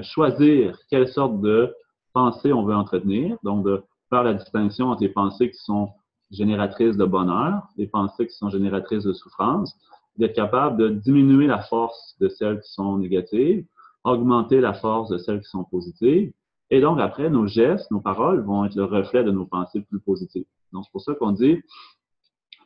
Speaker 1: choisir quelle sorte de pensée on veut entretenir. Donc, de faire la distinction entre les pensées qui sont génératrices de bonheur, les pensées qui sont génératrices de souffrance, d'être capable de diminuer la force de celles qui sont négatives, augmenter la force de celles qui sont positives. Et donc, après, nos gestes, nos paroles vont être le reflet de nos pensées plus positives. Donc, c'est pour ça qu'on dit,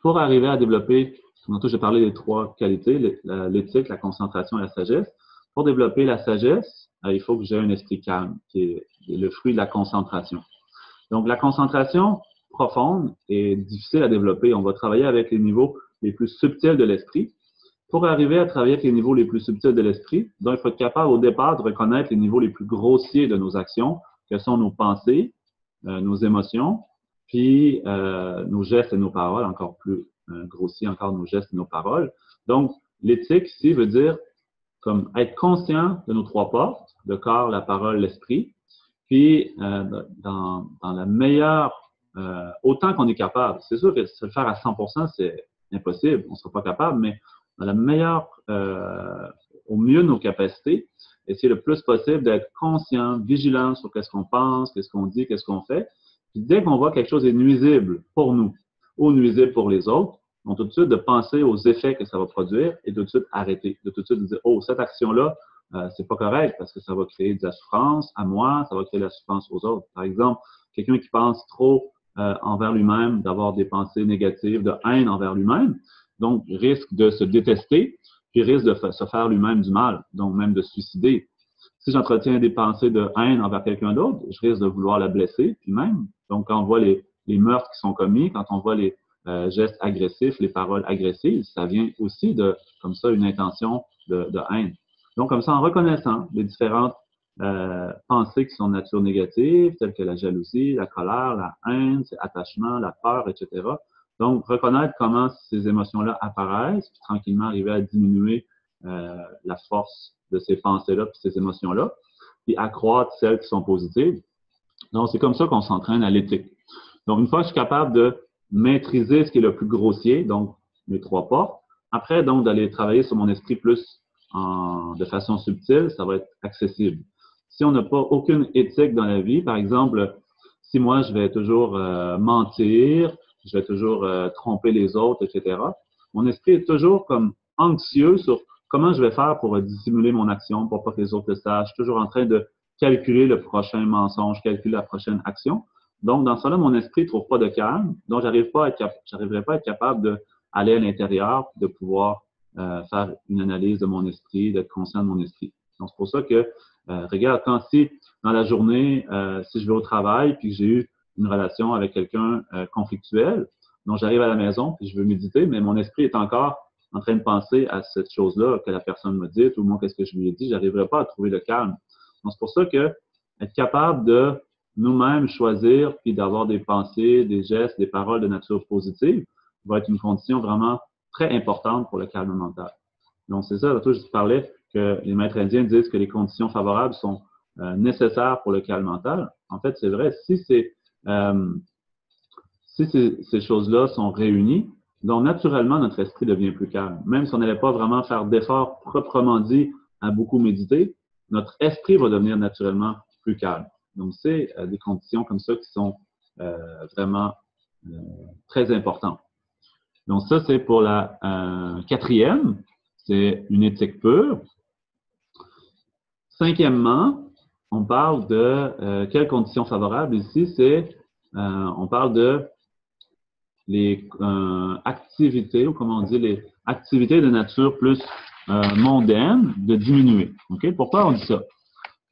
Speaker 1: pour arriver à développer, tantôt j'ai parlé des 3 qualités, l'éthique, la concentration et la sagesse. Pour développer la sagesse, il faut que j'ai un esprit calme, qui est le fruit de la concentration. Donc, la concentration profonde est difficile à développer. On va travailler avec les niveaux les plus subtils de l'esprit. Pour arriver à travailler avec les niveaux les plus subtils de l'esprit, donc il faut être capable au départ de reconnaître les niveaux les plus grossiers de nos actions, que sont nos pensées, nos émotions, puis nos gestes et nos paroles, encore plus grossiers encore nos gestes et nos paroles. Donc, l'éthique ici veut dire comme être conscient de nos 3 portes, le corps, la parole, l'esprit, puis dans la meilleure, autant qu'on est capable. C'est sûr que se le faire à 100%, c'est impossible, on ne sera pas capable, mais dans la meilleure, au mieux de nos capacités, essayer le plus possible d'être conscient, vigilant sur qu'est-ce qu'on pense, qu'est-ce qu'on dit, qu'est-ce qu'on fait. Puis dès qu'on voit quelque chose est nuisible pour nous ou nuisible pour les autres, donc tout de suite de penser aux effets que ça va produire et tout de suite arrêter, de tout de suite dire, oh, cette action-là, c'est pas correct parce que ça va créer de la souffrance à moi, ça va créer de la souffrance aux autres. Par exemple, quelqu'un qui pense trop envers lui-même, d'avoir des pensées négatives, de haine envers lui-même, donc risque de se détester, puis risque de se faire lui-même du mal, donc même de se suicider. Si j'entretiens des pensées de haine envers quelqu'un d'autre, je risque de vouloir la blesser, puis même. Donc, quand on voit les meurtres qui sont commis, quand on voit les gestes agressifs, les paroles agressives, ça vient aussi de, comme ça, une intention de haine. Donc, comme ça, en reconnaissant les différentes pensées qui sont de nature négative, telles que la jalousie, la colère, la haine, l'attachement, la peur, etc. Donc, reconnaître comment ces émotions-là apparaissent, puis tranquillement arriver à diminuer la force de ces pensées-là, puis ces émotions-là, puis accroître celles qui sont positives. Donc, c'est comme ça qu'on s'entraîne à l'éthique. Donc, une fois que je suis capable de maîtriser ce qui est le plus grossier, donc mes 3 portes, après, donc, d'aller travailler sur mon esprit plus de façon subtile, ça va être accessible. Si on n'a pas aucune éthique dans la vie, par exemple, si moi, je vais toujours mentir, je vais toujours tromper les autres, etc., mon esprit est toujours comme anxieux sur comment je vais faire pour dissimuler mon action, pour pas que les autres le sachent. Je suis toujours en train de calculer le prochain mensonge, calculer la prochaine action. Donc, dans ça-là, mon esprit ne trouve pas de calme. Donc, j'arriverai pas à être capable d'aller à l'intérieur, de pouvoir faire une analyse de mon esprit, d'être conscient de mon esprit. Donc, c'est pour ça que, regarde, si dans la journée, si je vais au travail puis que j'ai eu une relation avec quelqu'un conflictuel, donc j'arrive à la maison puis je veux méditer, mais mon esprit est encore en train de penser à cette chose-là que la personne m'a dit, ou moi, qu'est-ce que je lui ai dit, j'arriverai pas à trouver le calme. Donc, c'est pour ça que être capable de nous-mêmes choisir puis d'avoir des pensées, des gestes, des paroles de nature positive va être une condition vraiment très importante pour le calme mental. Donc, c'est ça, là, je parlais que les maîtres indiens disent que les conditions favorables sont nécessaires pour le calme mental. En fait, c'est vrai, si ces choses-là sont réunies, donc naturellement, notre esprit devient plus calme. Même si on n'allait pas vraiment faire d'efforts proprement dit à beaucoup méditer, notre esprit va devenir naturellement plus calme. Donc, c'est des conditions comme ça qui sont vraiment très importantes. Donc, ça, c'est pour la quatrième. C'est une éthique pure. Cinquièmement, on parle de quelles conditions favorables ici? On parle de les activités, ou comment on dit, les activités de nature plus mondaine, de diminuer. OK? Pourquoi on dit ça?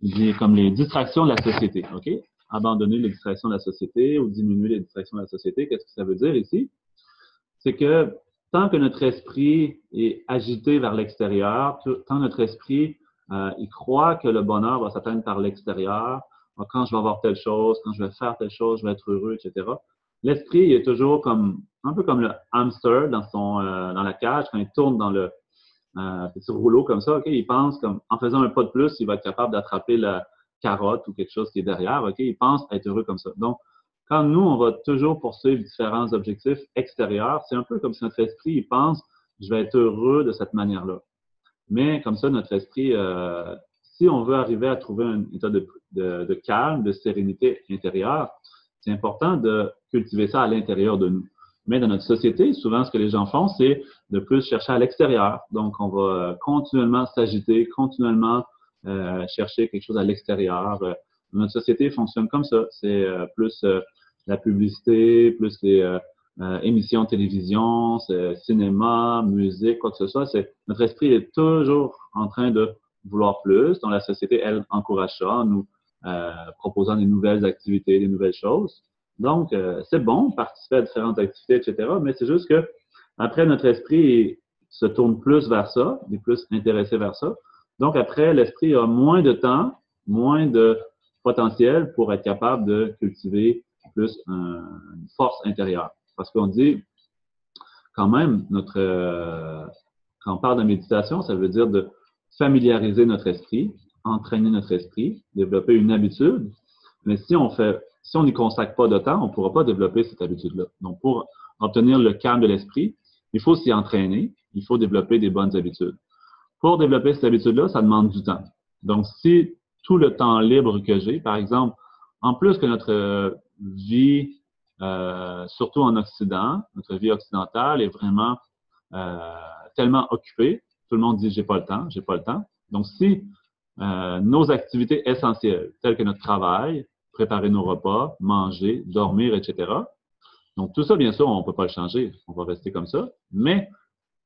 Speaker 1: Il dit comme les distractions de la société. OK? Abandonner les distractions de la société ou diminuer les distractions de la société. Qu'est-ce que ça veut dire ici? C'est que tant que notre esprit est agité vers l'extérieur, tant notre esprit il croit que le bonheur va s'atteindre par l'extérieur, quand je vais avoir telle chose, quand je vais faire telle chose, je vais être heureux, etc. L'esprit est toujours un peu comme le hamster dans la cage, quand il tourne dans le petit rouleau comme ça, OK, il pense en faisant un pas de plus, il va être capable d'attraper la carotte ou quelque chose qui est derrière, OK, il pense être heureux comme ça. Donc, quand nous, on va toujours poursuivre différents objectifs extérieurs, c'est un peu comme si notre esprit, il pense, je vais être heureux de cette manière-là. Mais comme ça, notre esprit, si on veut arriver à trouver un état de calme, de sérénité intérieure, c'est important de cultiver ça à l'intérieur de nous. Mais dans notre société, souvent, ce que les gens font, c'est de plus chercher à l'extérieur. Donc, on va continuellement s'agiter, continuellement chercher quelque chose à l'extérieur. Notre société fonctionne comme ça. C'est plus la publicité, plus les émissions de télévision, cinéma, musique, quoi que ce soit. Notre esprit est toujours en train de vouloir plus. Donc, la société, elle, encourage ça en nous proposant des nouvelles activités, des nouvelles choses. Donc, c'est bon, participer à différentes activités, etc., mais c'est juste que après, notre esprit se tourne plus vers ça, est plus intéressé vers ça. Donc, après, l'esprit a moins de temps, moins de potentiel pour être capable de cultiver plus une force intérieure. Parce qu'on dit, quand même, quand on parle de méditation, ça veut dire de familiariser notre esprit, entraîner notre esprit, développer une habitude. Mais si on n'y consacre pas de temps, on ne pourra pas développer cette habitude-là. Donc, pour obtenir le calme de l'esprit, il faut s'y entraîner, il faut développer des bonnes habitudes. Pour développer cette habitude-là, ça demande du temps. Donc, si tout le temps libre que j'ai, par exemple, en plus que notre vie, surtout en Occident, notre vie occidentale est vraiment tellement occupée, tout le monde dit j'ai pas le temps, j'ai pas le temps. Donc, si nos activités essentielles, telles que notre travail, préparer nos repas, manger, dormir, etc. Donc, tout ça, bien sûr, on ne peut pas le changer. On va rester comme ça. Mais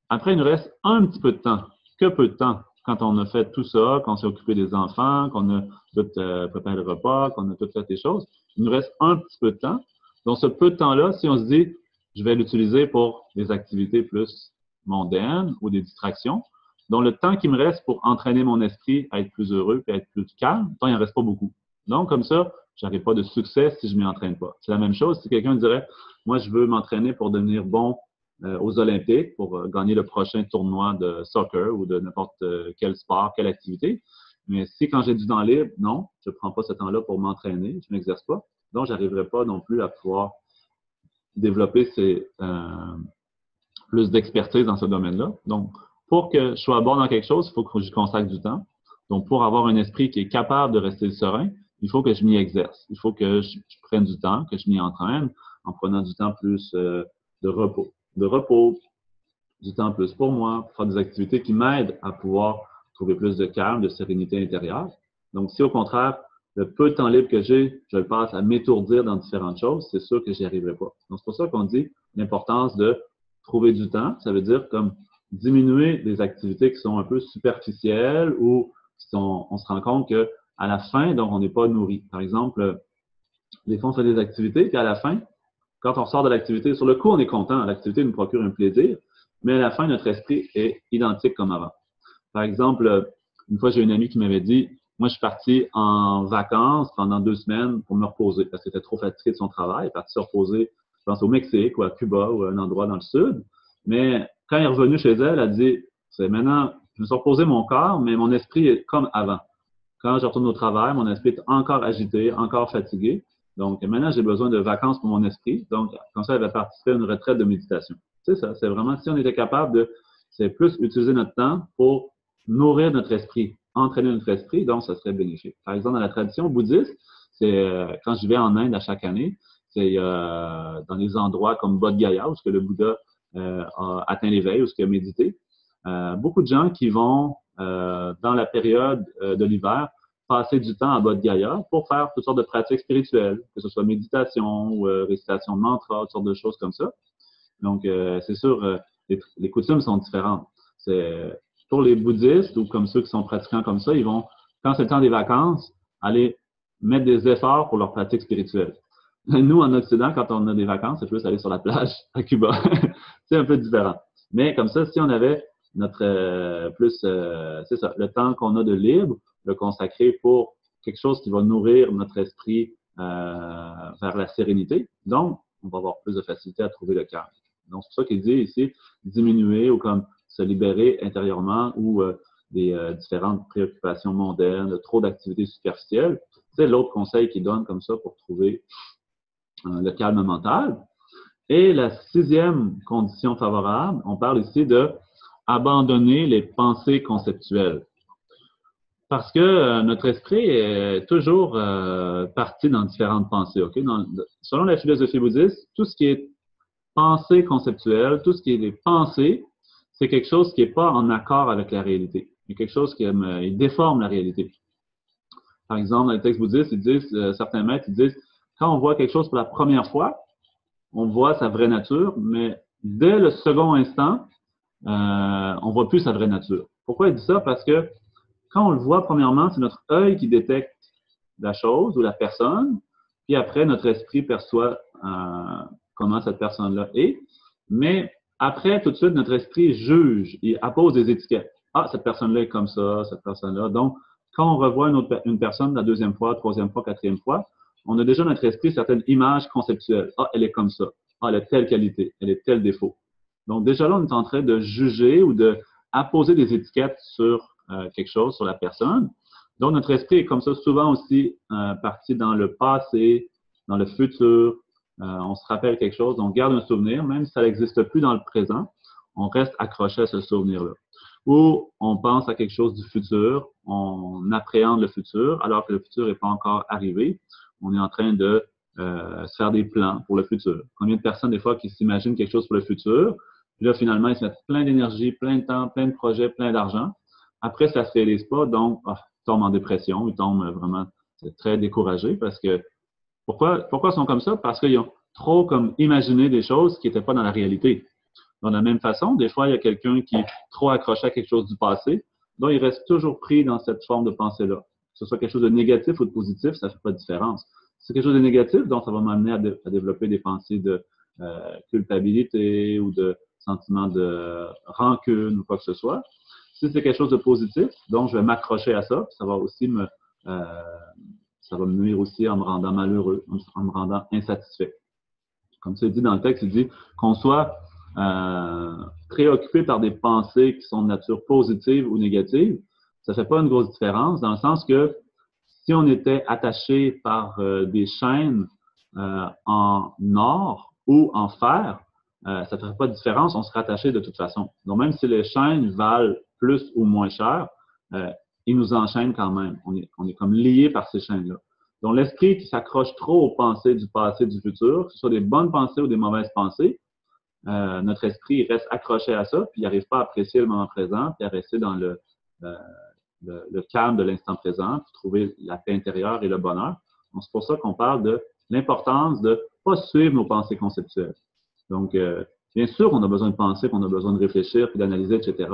Speaker 1: après, il nous reste un petit peu de temps. Que peu de temps. Quand on a fait tout ça, qu'on s'est occupé des enfants, qu'on a tout préparé le repas, qu'on a tout fait les choses, il nous reste un petit peu de temps. Donc, ce peu de temps-là, si on se dit, je vais l'utiliser pour des activités plus mondaines ou des distractions, donc le temps qui me reste pour entraîner mon esprit à être plus heureux et à être plus calme, il n'en reste pas beaucoup. Donc, comme ça, je n'aurai pas de succès si je ne m'y entraîne pas. C'est la même chose si quelqu'un dirait, moi, je veux m'entraîner pour devenir bon aux Olympiques, pour gagner le prochain tournoi de soccer ou de n'importe quel sport, quelle activité. Mais si quand j'ai du temps libre, non, je ne prends pas ce temps-là pour m'entraîner, je ne m'exerce pas. Donc, je n'arriverai pas non plus à pouvoir développer plus d'expertise dans ce domaine-là. Donc, pour que je sois bon dans quelque chose, il faut que je consacre du temps. Donc, pour avoir un esprit qui est capable de rester serein, il faut que je m'y exerce. Il faut que je prenne du temps, que je m'y entraîne en prenant du temps plus de repos, du temps plus pour moi, pour faire des activités qui m'aident à pouvoir trouver plus de calme, de sérénité intérieure. Donc, si au contraire, le peu de temps libre que j'ai, je le passe à m'étourdir dans différentes choses, c'est sûr que j'y arriverai pas. Donc, c'est pour ça qu'on dit l'importance de trouver du temps. Ça veut dire comme diminuer des activités qui sont un peu superficielles ou qui on se rend compte qu'à la fin, donc, on n'est pas nourri. Par exemple, des fois, on fait des activités, puis à la fin, quand on sort de l'activité, sur le coup, on est content. L'activité nous procure un plaisir, mais à la fin, notre esprit est identique comme avant. Par exemple, une fois, j'ai une amie qui m'avait dit, moi, je suis parti en vacances pendant 2 semaines pour me reposer parce qu'elle était trop fatiguée de son travail. Elle est partie se reposer, je pense, au Mexique ou à Cuba ou à un endroit dans le sud. Mais quand elle est revenue chez elle, elle a dit, c'est maintenant, je me suis reposé mon corps, mais mon esprit est comme avant. Quand je retourne au travail, mon esprit est encore agité, encore fatigué. Donc, maintenant, j'ai besoin de vacances pour mon esprit. Donc, comme ça, elle va participer à une retraite de méditation. C'est ça, c'est vraiment, si on était capable de, c'est plus utiliser notre temps pour nourrir notre esprit, entraîner notre esprit, donc ça serait bénéfique. Par exemple, dans la tradition bouddhiste, c'est quand je vais en Inde à chaque année, c'est dans des endroits comme Bodh Gaya, où ce que le Bouddha a atteint l'éveil, où ce qu'il a médité. Beaucoup de gens qui vont, dans la période de l'hiver, passer du temps à Bodh Gaya pour faire toutes sortes de pratiques spirituelles, que ce soit méditation ou récitation de mantra, toutes sortes de choses comme ça. Donc, c'est sûr, les coutumes sont différentes. C'est, pour les bouddhistes ou comme ceux qui sont pratiquants comme ça, ils vont, quand c'est le temps des vacances, aller mettre des efforts pour leur pratique spirituelle. Nous, en Occident, quand on a des vacances, c'est plus aller sur la plage à Cuba. C'est un peu différent. Mais comme ça, si on avait notre c'est ça, le temps qu'on a de libre, le consacrer pour quelque chose qui va nourrir notre esprit vers la sérénité. Donc, on va avoir plus de facilité à trouver le calme. Donc, c'est pour ça qu'il dit ici, diminuer ou comme se libérer intérieurement ou des différentes préoccupations mondaines, trop d'activités superficielles. C'est l'autre conseil qu'il donne comme ça pour trouver le calme mental. Et la 6e condition favorable, on parle ici de abandonner les pensées conceptuelles. Parce que notre esprit est toujours parti dans différentes pensées. Okay? Selon la philosophie bouddhiste, tout ce qui est pensée conceptuelle, tout ce qui est des pensées, c'est quelque chose qui n'est pas en accord avec la réalité. C'est quelque chose qui il déforme la réalité. Par exemple, dans les textes bouddhistes, ils disent, certains maîtres, ils disent, quand on voit quelque chose pour la première fois, on voit sa vraie nature, mais dès le second instant, on voit plus sa vraie nature. Pourquoi il dit ça? Parce que quand on le voit, premièrement, c'est notre œil qui détecte la chose ou la personne, puis après, notre esprit perçoit comment cette personne-là est. Mais après, tout de suite, notre esprit juge, il appose des étiquettes. Ah, cette personne-là est comme ça, cette personne-là. Donc, quand on revoit une personne la 2e fois, 3e fois, 4e fois, on a déjà dans notre esprit certaines images conceptuelles. Ah, elle est comme ça. Ah, elle a telle qualité. Elle a tel défaut. Donc, déjà là, on est en train de juger ou de apposer des étiquettes sur quelque chose, sur la personne. Donc, notre esprit est comme ça souvent aussi parti dans le passé, dans le futur. On se rappelle quelque chose, on garde un souvenir, même si ça n'existe plus dans le présent, on reste accroché à ce souvenir-là. Ou on pense à quelque chose du futur, on appréhende le futur, alors que le futur n'est pas encore arrivé. On est en train de se faire des plans pour le futur. Combien de personnes, des fois, qui s'imaginent quelque chose pour le futur, puis là, finalement, ils se mettent plein d'énergie, plein de temps, plein de projets, plein d'argent. Après, ça ne se réalise pas, donc, ils tombent en dépression, ils tombent vraiment très découragés parce que pourquoi ils sont comme ça? Parce qu'ils ont trop comme imaginé des choses qui n'étaient pas dans la réalité. De la même façon, des fois, il y a quelqu'un qui est trop accroché à quelque chose du passé, donc il reste toujours pris dans cette forme de pensée-là. Que ce soit quelque chose de négatif ou de positif, ça ne fait pas de différence. Si c'est quelque chose de négatif, donc ça va m'amener à développer des pensées de culpabilité ou de sentiment de rancune ou quoi que ce soit. Si c'est quelque chose de positif, donc je vais m'accrocher à ça, ça va aussi ça va me nuire aussi en me rendant malheureux, en me rendant insatisfait. Comme c'est dit dans le texte, il dit qu'on soit préoccupé par des pensées qui sont de nature positive ou négative, ça ne fait pas une grosse différence, dans le sens que si on était attaché par des chaînes en or ou en fer, ça ne ferait pas de différence, on serait attaché de toute façon. Donc, même si les chaînes valent plus ou moins cher, ils nous enchaînent quand même. On est comme liés par ces chaînes-là. Donc, l'esprit qui s'accroche trop aux pensées du passé, du futur, que ce soit des bonnes pensées ou des mauvaises pensées, notre esprit il reste accroché à ça, puis il n'arrive pas à apprécier le moment présent, puis à rester dans le calme de l'instant présent, puis trouver la paix intérieure et le bonheur. Donc, c'est pour ça qu'on parle de l'importance de ne pas suivre nos pensées conceptuelles. Donc, bien sûr, on a besoin de penser, on a besoin de réfléchir, puis d'analyser, etc.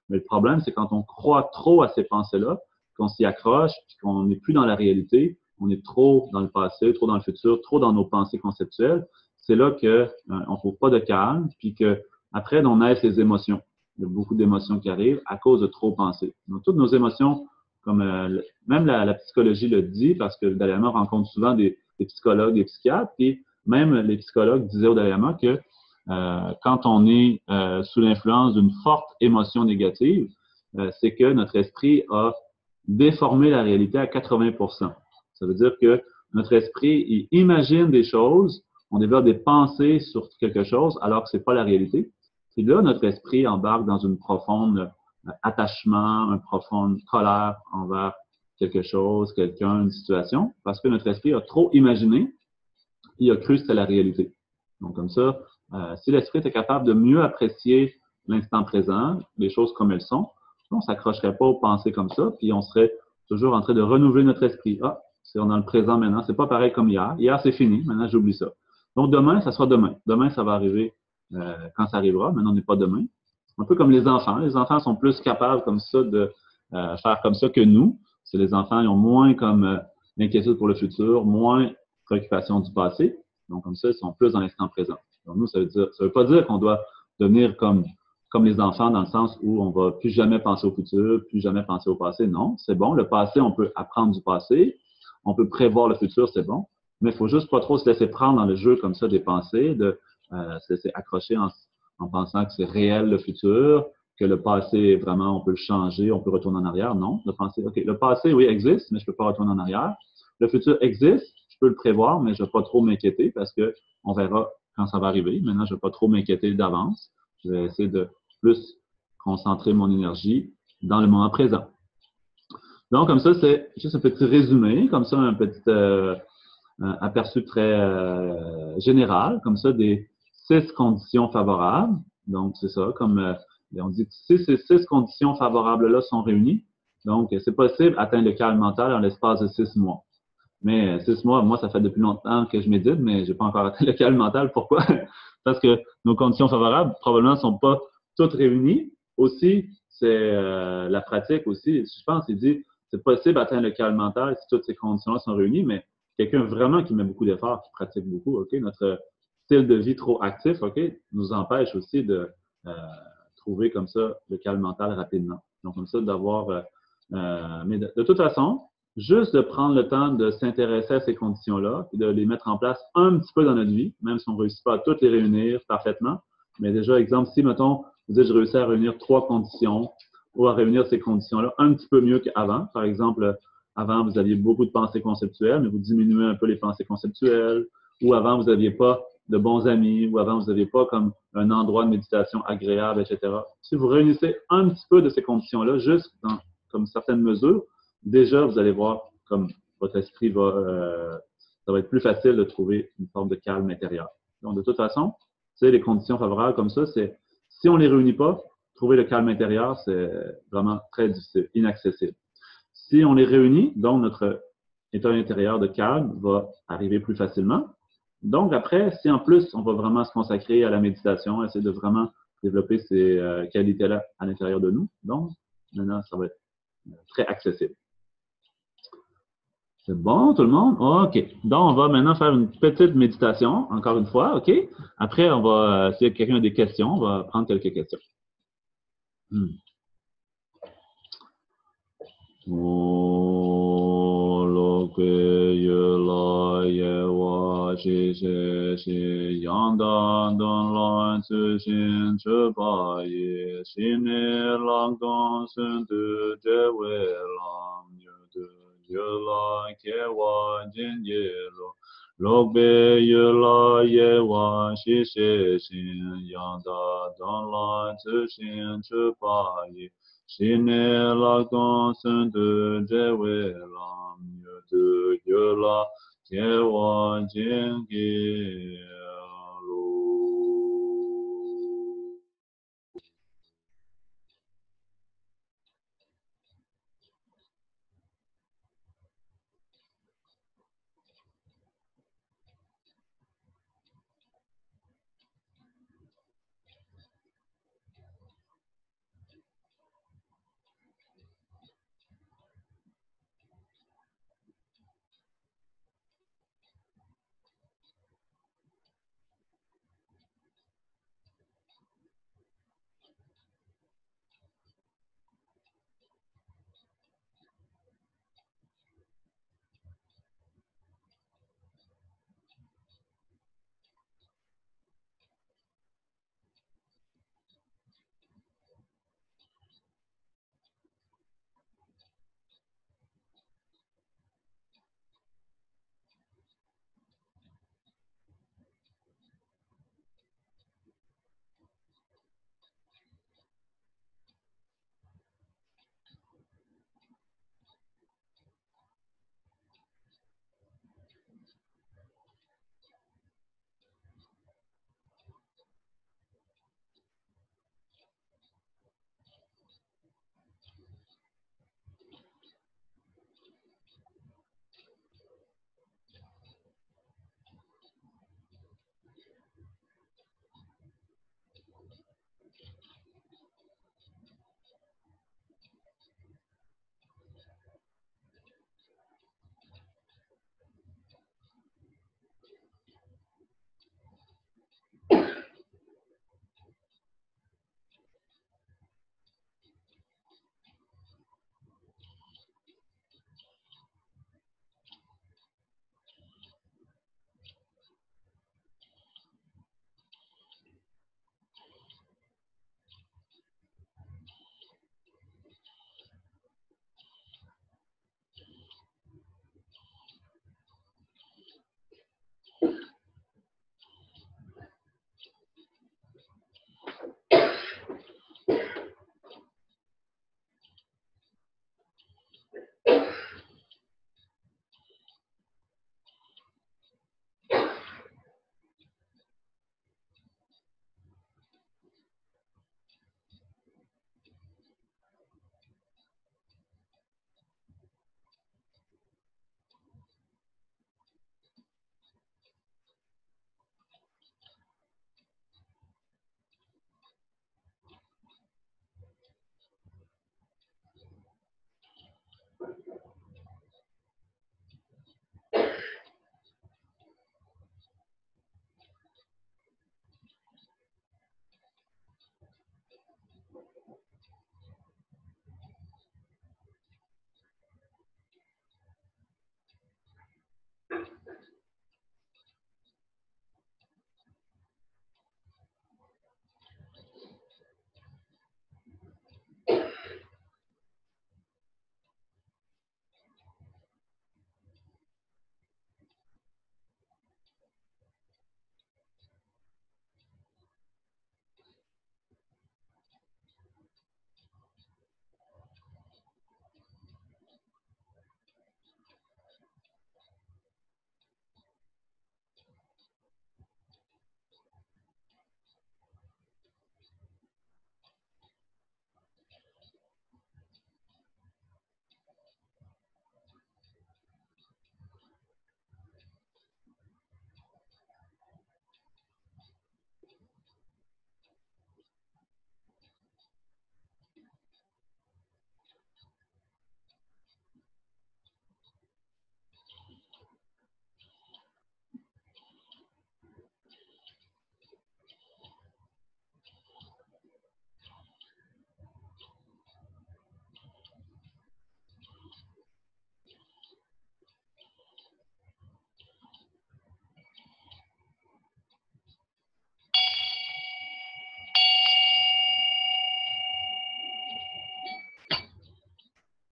Speaker 1: Mais le problème, c'est quand on croit trop à ces pensées-là, qu'on s'y accroche, puis qu'on n'est plus dans la réalité, on est trop dans le passé, trop dans le futur, trop dans nos pensées conceptuelles, c'est là que on ne trouve pas de calme, puis que après, on naissent les émotions. Il y a beaucoup d'émotions qui arrivent à cause de trop penser. Donc, toutes nos émotions, comme même la psychologie le dit, parce que le Dalai Lama rencontre souvent des psychologues, des psychiatres, puis même les psychologues disaient au Dalai Lama que quand on est sous l'influence d'une forte émotion négative, c'est que notre esprit a déformé la réalité à 80%. Ça veut dire que notre esprit, il imagine des choses, on développe des pensées sur quelque chose alors que c'est pas la réalité. Et là, notre esprit embarque dans une profonde attachement, une profonde colère envers quelque chose, quelqu'un, une situation, parce que notre esprit a trop imaginé, il a cru que c'était la réalité. Donc, comme ça, si l'esprit était capable de mieux apprécier l'instant présent, les choses comme elles sont, on ne s'accrocherait pas aux pensées comme ça, puis on serait toujours en train de renouveler notre esprit. Ah, c'est dans le présent maintenant, c'est pas pareil comme hier. Hier, c'est fini, maintenant, j'oublie ça. Donc, demain, ça sera demain. Demain, ça va arriver quand ça arrivera. Maintenant, on n'est pas demain. Un peu comme les enfants. Les enfants sont plus capables comme ça de faire comme ça que nous. C'est les enfants, ils ont moins comme l'inquiétude pour le futur, moins préoccupation du passé. Donc, comme ça, ils sont plus dans l'instant présent. Donc, nous, ça veut pas dire qu'on doit devenir comme les enfants dans le sens où on va plus jamais penser au futur, plus jamais penser au passé. Non, c'est bon. Le passé, on peut apprendre du passé. On peut prévoir le futur, c'est bon. Mais il faut juste pas trop se laisser prendre dans le jeu comme ça des pensées, de se laisser accrocher en pensant que c'est réel le futur, que le passé, vraiment, on peut le changer, on peut retourner en arrière. Non, le passé, oui, existe, mais je peux pas retourner en arrière. Le futur existe, je peux le prévoir, mais je vais pas trop m'inquiéter parce que on verra quand ça va arriver. Maintenant, je vais pas trop m'inquiéter d'avance. Je vais essayer de plus concentrer mon énergie dans le moment présent. Donc, comme ça, c'est juste un petit résumé, comme ça, un petit aperçu très général, comme ça, des 6 conditions favorables. Donc, c'est ça, comme on dit, si ces 6 conditions favorables-là sont réunies, donc, c'est possible d'atteindre le calme mental en l'espace de 6 mois. Mais 6 mois, moi, ça fait depuis longtemps que je médite, mais j'ai pas encore atteint le calme mental. Pourquoi? Parce que nos conditions favorables, probablement, ne sont pas toutes réunies. Aussi, c'est la pratique aussi. Je pense, il dit, c'est possible d'atteindre le calme mental si toutes ces conditions-là sont réunies, mais quelqu'un vraiment qui met beaucoup d'efforts, qui pratique beaucoup, OK? Notre style de vie trop actif, OK, nous empêche aussi de trouver comme ça le calme mental rapidement. Donc, comme ça, d'avoir... mais de toute façon, juste de prendre le temps de s'intéresser à ces conditions-là et de les mettre en place un petit peu dans notre vie, même si on ne réussit pas à toutes les réunir parfaitement. Mais déjà, exemple, si, mettons, vous dites, je réussis à réunir 3 conditions ou à réunir ces conditions-là un petit peu mieux qu'avant. Par exemple, avant, vous aviez beaucoup de pensées conceptuelles, mais vous diminuez un peu les pensées conceptuelles. Ou avant, vous n'aviez pas de bons amis, ou avant, vous n'aviez pas comme un endroit de méditation agréable, etc. Si vous réunissez un petit peu de ces conditions-là, juste dans comme certaines mesures, déjà, vous allez voir comme votre esprit ça va être plus facile de trouver une forme de calme intérieur. Donc, de toute façon, tu sais, les conditions favorables comme ça, c'est si on ne les réunit pas, trouver le calme intérieur, c'est vraiment très difficile, inaccessible. Si on les réunit, donc notre état intérieur de calme va arriver plus facilement. Donc, après, si en plus, on va vraiment se consacrer à la méditation, essayer de vraiment développer ces qualités-là à l'intérieur de nous, donc, maintenant, ça va être très accessible. C'est bon, tout le monde? OK. Donc, on va maintenant faire une petite méditation, encore une fois, OK? Après, on va, s'il y a quelqu'un a des questions, on va prendre quelques questions. Lok be ye la ye wa shi she xin yang da dong lan zi xin zhi ba yi shi ne la gong sun de zhe wei lam yu du yu la jie wan jing ge